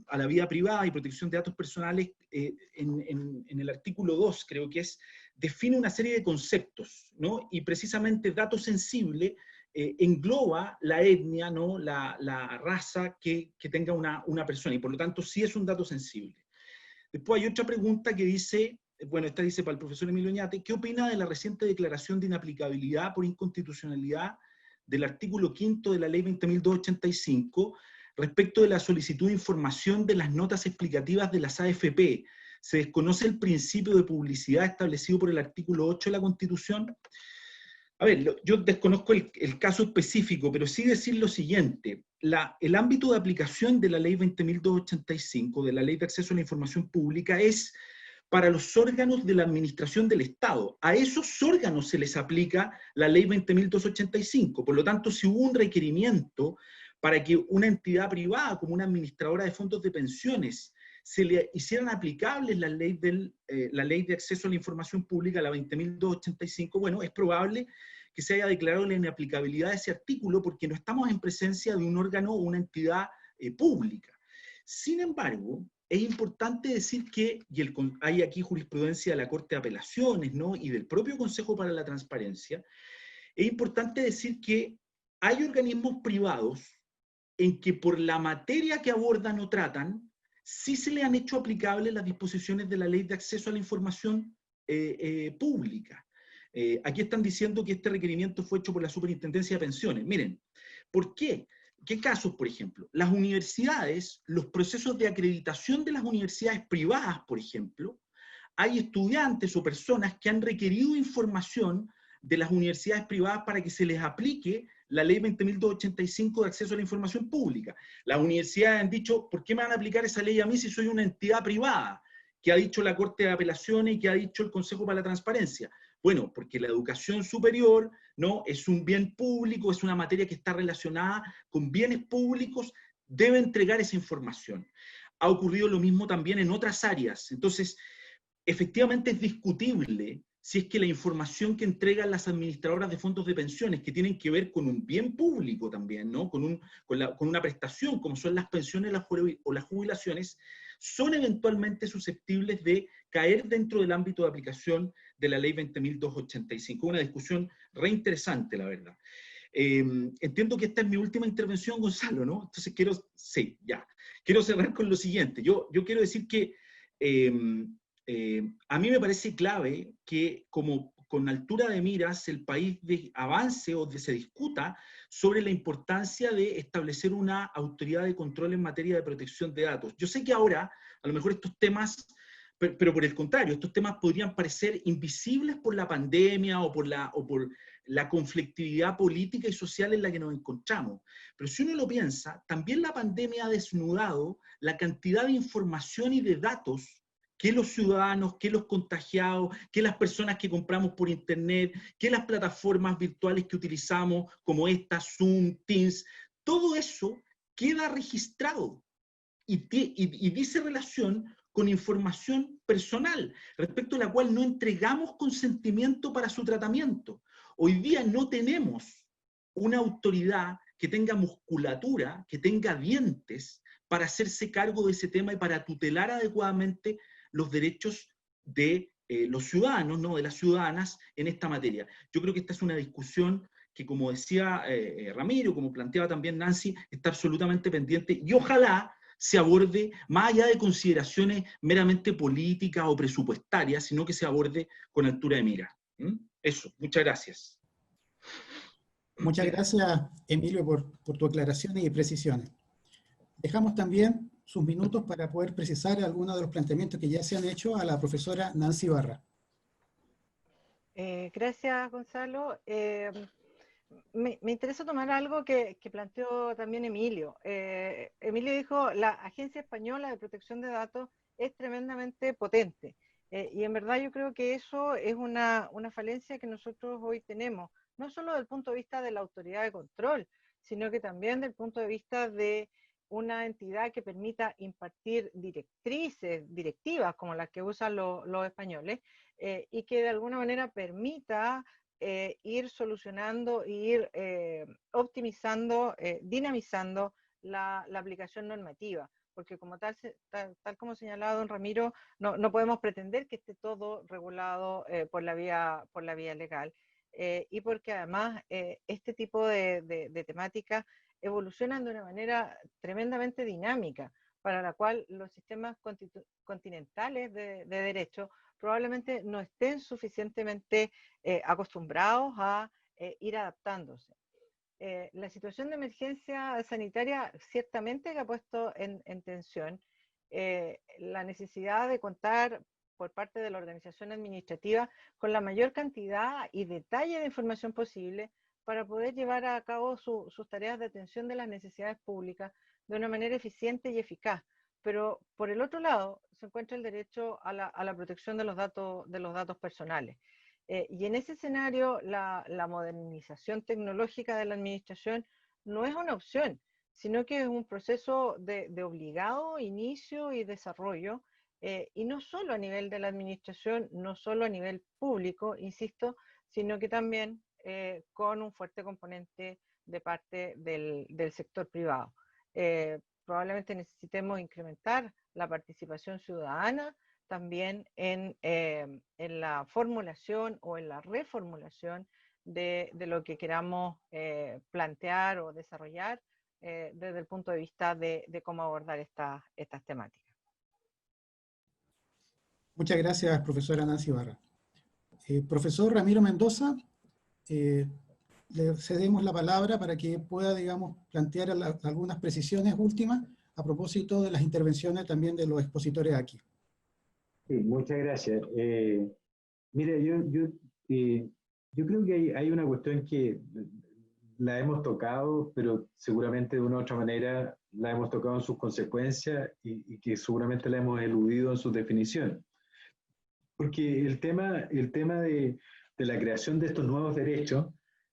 a la vida privada y protección de datos personales, en el artículo 2, creo que es, define una serie de conceptos, ¿no? Y precisamente dato sensible engloba la etnia, ¿no? La raza que tenga una persona, y por lo tanto sí es un dato sensible. Después hay otra pregunta que dice, bueno, esta dice para el profesor Emilio Oñate, ¿qué opina de la reciente declaración de inaplicabilidad por inconstitucionalidad del artículo 5 de la ley 20.285 respecto de la solicitud de información de las notas explicativas de las AFP? ¿Se desconoce el principio de publicidad establecido por el artículo 8 de la Constitución? A ver, yo desconozco el caso específico, pero sí decir lo siguiente. El ámbito de aplicación de la ley 20.285, de la Ley de Acceso a la Información Pública, es para los órganos de la administración del Estado. A esos órganos se les aplica la ley 20.285. Por lo tanto, si hubo un requerimiento para que una entidad privada, como una administradora de fondos de pensiones, se le hicieran aplicables la ley de acceso a la información pública, la 20.285, bueno, es probable que se haya declarado la inaplicabilidad de ese artículo porque no estamos en presencia de un órgano o una entidad pública. Sin embargo, es importante decir que, hay aquí jurisprudencia de la Corte de Apelaciones, ¿no? Y del propio Consejo para la Transparencia, es importante decir que hay organismos privados en que por la materia que abordan o tratan, sí se le han hecho aplicables las disposiciones de la Ley de Acceso a la Información Pública. Aquí están diciendo que este requerimiento fue hecho por la Superintendencia de Pensiones. Miren, ¿por qué? ¿Qué casos, por ejemplo? Las universidades, los procesos de acreditación de las universidades privadas, por ejemplo, hay estudiantes o personas que han requerido información de las universidades privadas para que se les aplique la ley 20.285 de acceso a la información pública. Las universidades han dicho, ¿por qué me van a aplicar esa ley a mí si soy una entidad privada? Que ha dicho la Corte de Apelaciones y que ha dicho el Consejo para la Transparencia. Bueno, porque la educación superior, ¿no? Es un bien público, es una materia que está relacionada con bienes públicos, debe entregar esa información. Ha ocurrido lo mismo también en otras áreas. Entonces, efectivamente es discutible si es que la información que entregan las administradoras de fondos de pensiones, que tienen que ver con un bien público también, ¿no? con una prestación, como son las pensiones o las jubilaciones, son eventualmente susceptibles de caer dentro del ámbito de aplicación de la ley 20.285. Una discusión re interesante, la verdad. Entiendo que esta es mi última intervención, Gonzalo, ¿no? Entonces quiero cerrar con lo siguiente. Yo quiero decir que a mí me parece clave que como con altura de miras el país avance o se discuta sobre la importancia de establecer una autoridad de control en materia de protección de datos. Yo sé que ahora, a lo mejor estos temas, pero por el contrario, estos temas podrían parecer invisibles por la pandemia o por la conflictividad política y social en la que nos encontramos. Pero si uno lo piensa, también la pandemia ha desnudado la cantidad de información y de datos que los ciudadanos, que los contagiados, que las personas que compramos por internet, que las plataformas virtuales que utilizamos, como esta, Zoom, Teams, todo eso queda registrado y dice relación con información personal, respecto a la cual no entregamos consentimiento para su tratamiento. Hoy día no tenemos una autoridad que tenga musculatura, que tenga dientes para hacerse cargo de ese tema y para tutelar adecuadamente los derechos de los ciudadanos, ¿no? De las ciudadanas en esta materia. Yo creo que esta es una discusión que, como decía Ramiro, como planteaba también Nancy, está absolutamente pendiente y ojalá se aborde más allá de consideraciones meramente políticas o presupuestarias, sino que se aborde con altura de mira. Eso, muchas gracias.
Muchas gracias, Emilio, por tu aclaraciones y precisiones. Dejamos también sus minutos para poder precisar algunos de los planteamientos que ya se han hecho a la profesora Nancy Barra.
Gracias, Gonzalo. Me interesa tomar algo que planteó también Emilio. Emilio dijo, la Agencia Española de Protección de Datos es tremendamente potente. Y en verdad yo creo que eso es una falencia que nosotros hoy tenemos, no solo desde el punto de vista de la autoridad de control, sino que también desde el punto de vista de una entidad que permita impartir directivas como las que usan los españoles, y que de alguna manera permita ir solucionando, ir optimizando, dinamizando la aplicación normativa. Porque como tal como señalaba don Ramiro, no podemos pretender que esté todo regulado por la vía legal. Y porque además este tipo de temáticas evolucionan de una manera tremendamente dinámica, para la cual los sistemas continentales de derecho probablemente no estén suficientemente acostumbrados a ir adaptándose. La situación de emergencia sanitaria ciertamente que ha puesto en tensión la necesidad de contar por parte de la organización administrativa con la mayor cantidad y detalle de información posible para poder llevar a cabo sus tareas de atención de las necesidades públicas de una manera eficiente y eficaz. Pero por el otro lado se encuentra el derecho a la protección de los datos personales. Y en ese escenario la modernización tecnológica de la administración no es una opción, sino que es un proceso de obligado inicio y desarrollo, y no solo a nivel de la administración, no solo a nivel público, insisto, sino que también con un fuerte componente de parte del sector privado. Probablemente necesitemos incrementar la participación ciudadana también en la formulación o en la reformulación de lo que queramos plantear o desarrollar desde el punto de vista de cómo abordar estas temáticas.
Muchas gracias, profesora Nancy Barra. Profesor Ramiro Mendoza, le cedemos la palabra para que pueda, digamos, plantear algunas precisiones últimas a propósito de las intervenciones también de los expositores aquí.
Sí, muchas gracias. Mira, yo creo que hay una cuestión que la hemos tocado, pero seguramente de una u otra manera la hemos tocado en sus consecuencias y que seguramente la hemos eludido en su definición. Porque el tema de la creación de estos nuevos derechos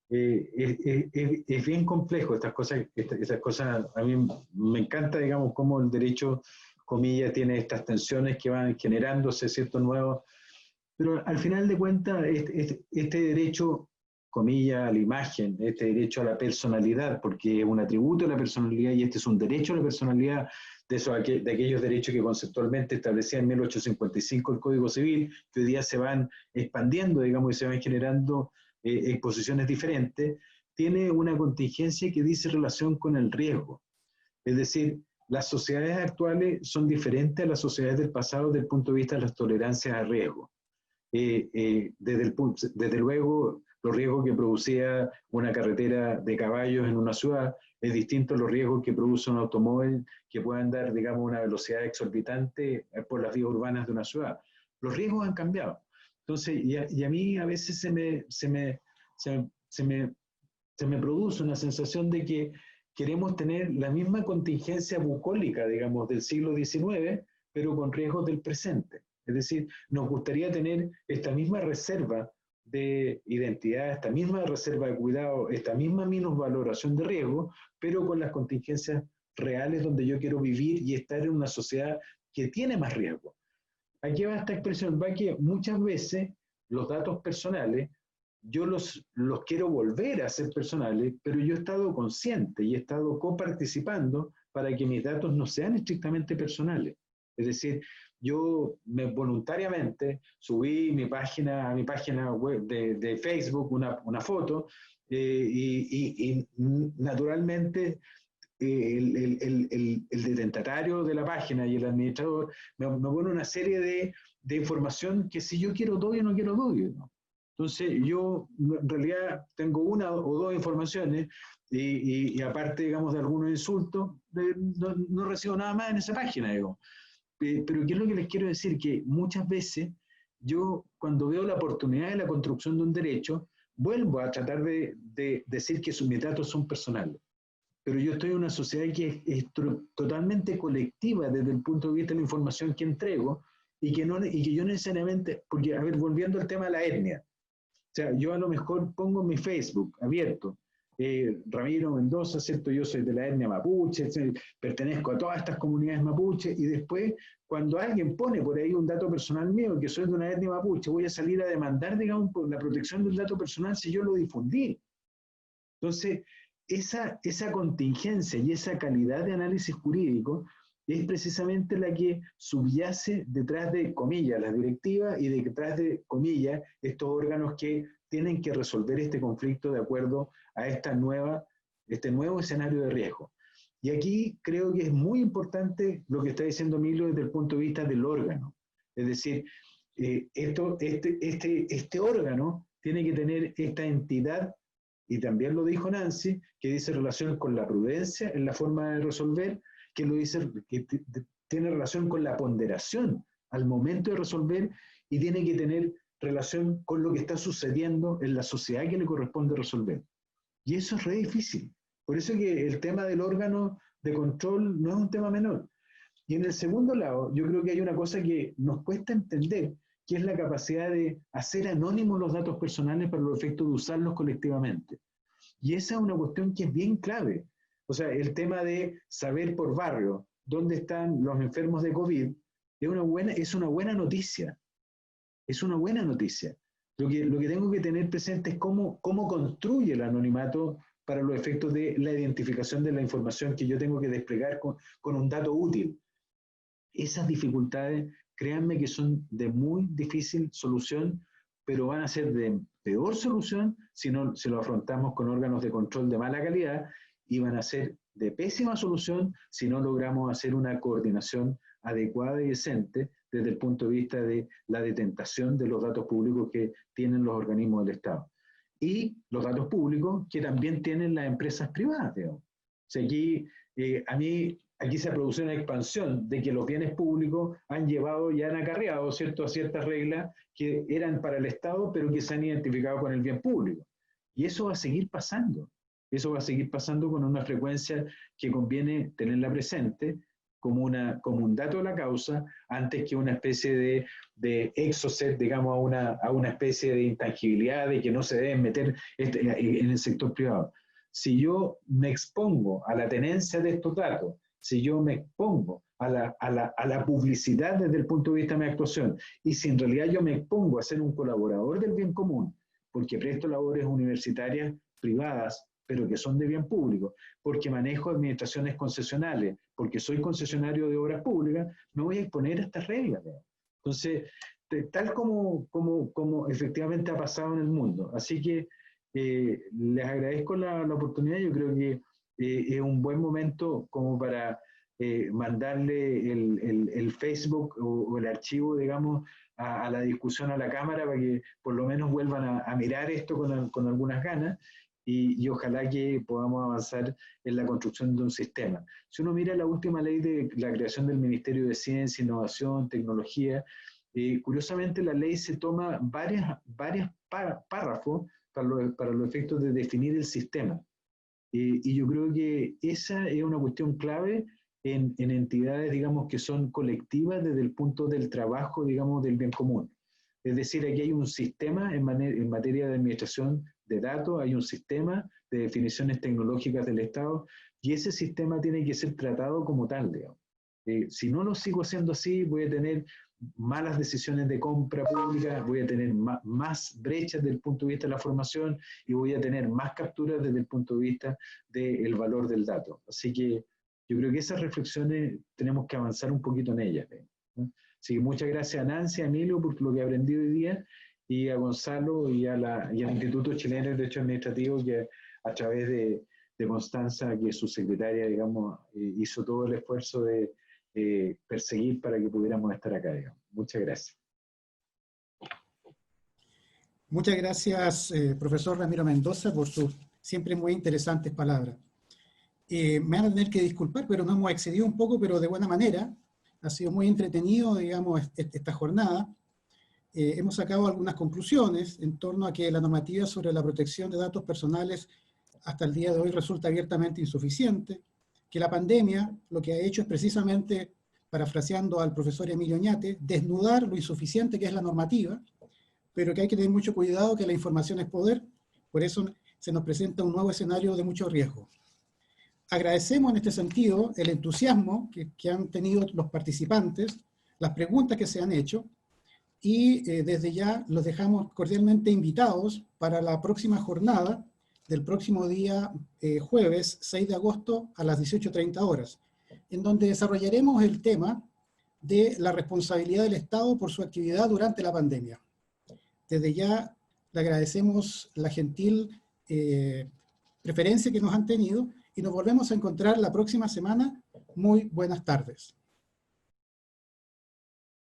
es bien complejo. Estas cosas, a mí me encanta, digamos, cómo el derecho, comillas, tiene estas tensiones que van generándose ciertos nuevos, pero al final de cuentas, este derecho, comillas, a la imagen, este derecho a la personalidad, porque es un atributo de la personalidad y este es un derecho a la personalidad, de aquellos derechos que conceptualmente establecía en 1855 el Código Civil, que hoy día se van expandiendo, digamos, y se van generando exposiciones diferentes, tiene una contingencia que dice relación con el riesgo. Es decir, las sociedades actuales son diferentes a las sociedades del pasado desde el punto de vista de las tolerancias a riesgo. Desde luego, los riesgos que producía una carretera de caballos en una ciudad es distinto a los riesgos que produce un automóvil que pueda andar, digamos, a una velocidad exorbitante por las vías urbanas de una ciudad. Los riesgos han cambiado. Entonces, y a mí a veces se me produce una sensación de que queremos tener la misma contingencia bucólica, digamos, del siglo XIX, pero con riesgos del presente. Es decir, nos gustaría tener esta misma reserva de identidad, esta misma reserva de cuidado, esta misma minusvaloración de riesgo, pero con las contingencias reales donde yo quiero vivir y estar en una sociedad que tiene más riesgo. Aquí va esta expresión, va que muchas veces los datos personales, yo los quiero volver a ser personales, pero yo he estado consciente y he estado coparticipando para que mis datos no sean estrictamente personales. Es decir, yo voluntariamente subí a mi página web de Facebook una foto y naturalmente el detentatario de la página y el administrador me pone una serie de información que si yo quiero doy o no quiero doy, ¿no? Entonces yo en realidad tengo una o dos informaciones y aparte, digamos, de algunos insultos, no recibo nada más en esa página, digo. Pero ¿qué es lo que les quiero decir? Que muchas veces yo, cuando veo la oportunidad de la construcción de un derecho, vuelvo a tratar de decir que mis datos son personales. Pero yo estoy en una sociedad que es totalmente colectiva desde el punto de vista de la información que entrego y que yo necesariamente, porque, a ver, volviendo al tema de la etnia, o sea, yo a lo mejor pongo mi Facebook abierto, Ramiro Mendoza, ¿cierto? Yo soy de la etnia mapuche, pertenezco a todas estas comunidades mapuche, y después, cuando alguien pone por ahí un dato personal mío, que soy de una etnia mapuche, voy a salir a demandar, digamos, por la protección del dato personal si yo lo difundí. Entonces, esa contingencia y esa calidad de análisis jurídico es precisamente la que subyace detrás de, comillas, las directivas y detrás de, comillas, estos órganos que tienen que resolver este conflicto de acuerdo a este nuevo escenario de riesgo. Y aquí creo que es muy importante lo que está diciendo Emilio desde el punto de vista del órgano. Es decir, este órgano tiene que tener esta entidad, y también lo dijo Nancy, que dice relación con la prudencia en la forma de resolver, que tiene relación con la ponderación al momento de resolver y tiene que tener relación con lo que está sucediendo en la sociedad que le corresponde resolver. Y eso es re difícil. Por eso que el tema del órgano de control no es un tema menor. Y en el segundo lado, yo creo que hay una cosa que nos cuesta entender, que es la capacidad de hacer anónimos los datos personales para los efectos de usarlos colectivamente. Y esa es una cuestión que es bien clave. O sea, el tema de saber por barrio dónde están los enfermos de COVID es una buena noticia. Es una buena noticia. Lo que tengo que tener presente es cómo construye el anonimato para los efectos de la identificación de la información que yo tengo que desplegar con un dato útil. Esas dificultades, créanme que son de muy difícil solución, pero van a ser de peor solución si no se lo afrontamos con órganos de control de mala calidad, y van a ser de pésima solución si no logramos hacer una coordinación adecuada y decente desde el punto de vista de la detentación de los datos públicos que tienen los organismos del Estado. Y los datos públicos que también tienen las empresas privadas, digamos. O sea, aquí se ha producido una expansión de que los bienes públicos han llevado y han acarreado, ¿cierto?, a ciertas reglas que eran para el Estado, pero que se han identificado con el bien público. Y eso va a seguir pasando. Eso va a seguir pasando con una frecuencia que conviene tenerla presente como un dato de la causa, antes que una especie de exocet, digamos, a una especie de intangibilidad de que no se deben meter en el sector privado. Si yo me expongo a la tenencia de estos datos, si yo me expongo a la publicidad desde el punto de vista de mi actuación, y si en realidad yo me expongo a ser un colaborador del bien común, porque presto labores universitarias privadas, pero que son de bien público, porque manejo administraciones concesionales, porque soy concesionario de obras públicas, me voy a exponer a estas reglas. Entonces, tal como efectivamente ha pasado en el mundo. Así que Les agradezco la oportunidad. Yo creo que es un buen momento como para mandarle el Facebook o el archivo, digamos, a la discusión a la Cámara para que por lo menos vuelvan a mirar esto con algunas ganas y ojalá que podamos avanzar en la construcción de un sistema. Si uno mira la última ley de la creación del Ministerio de Ciencia, Innovación, Tecnología, curiosamente la ley se toma varios párrafos para los efectos de definir el sistema. Y yo creo que esa es una cuestión clave en entidades, digamos, que son colectivas desde el punto del trabajo, digamos, del bien común. Es decir, aquí hay un sistema en materia de administración de datos, hay un sistema de definiciones tecnológicas del Estado, y ese sistema tiene que ser tratado como tal, digamos. Si no lo sigo haciendo así, voy a tener malas decisiones de compra pública, voy a tener más brechas desde el punto de vista de la formación y voy a tener más capturas desde el punto de vista del valor del dato. Así que yo creo que esas reflexiones tenemos que avanzar un poquito en ellas, ¿no? Así que muchas gracias a Nancy, a Emilio por lo que he aprendido hoy día, y a Gonzalo y al Instituto Chileno de Derecho Administrativo, que a través de Constanza, que es su secretaria, digamos, hizo todo el esfuerzo de perseguir para que pudiéramos estar acá, digamos. Muchas gracias.
Muchas gracias, profesor Ramiro Mendoza, por sus siempre muy interesantes palabras. Me van a tener que disculpar, pero nos hemos excedido un poco, pero de buena manera. Ha sido muy entretenido, digamos, esta jornada. Hemos sacado algunas conclusiones en torno a que la normativa sobre la protección de datos personales hasta el día de hoy resulta abiertamente insuficiente, que la pandemia lo que ha hecho es precisamente, parafraseando al profesor Emilio Oñate, desnudar lo insuficiente que es la normativa, pero que hay que tener mucho cuidado, que la información es poder, por eso se nos presenta un nuevo escenario de mucho riesgo. Agradecemos en este sentido el entusiasmo que han tenido los participantes, las preguntas que se han hecho, y desde ya los dejamos cordialmente invitados para la próxima jornada del próximo día jueves 6 de agosto a las 18:30 horas, en donde desarrollaremos el tema de la responsabilidad del Estado por su actividad durante la pandemia. Desde ya le agradecemos la gentil preferencia que nos han tenido y nos volvemos a encontrar la próxima semana. Muy buenas tardes.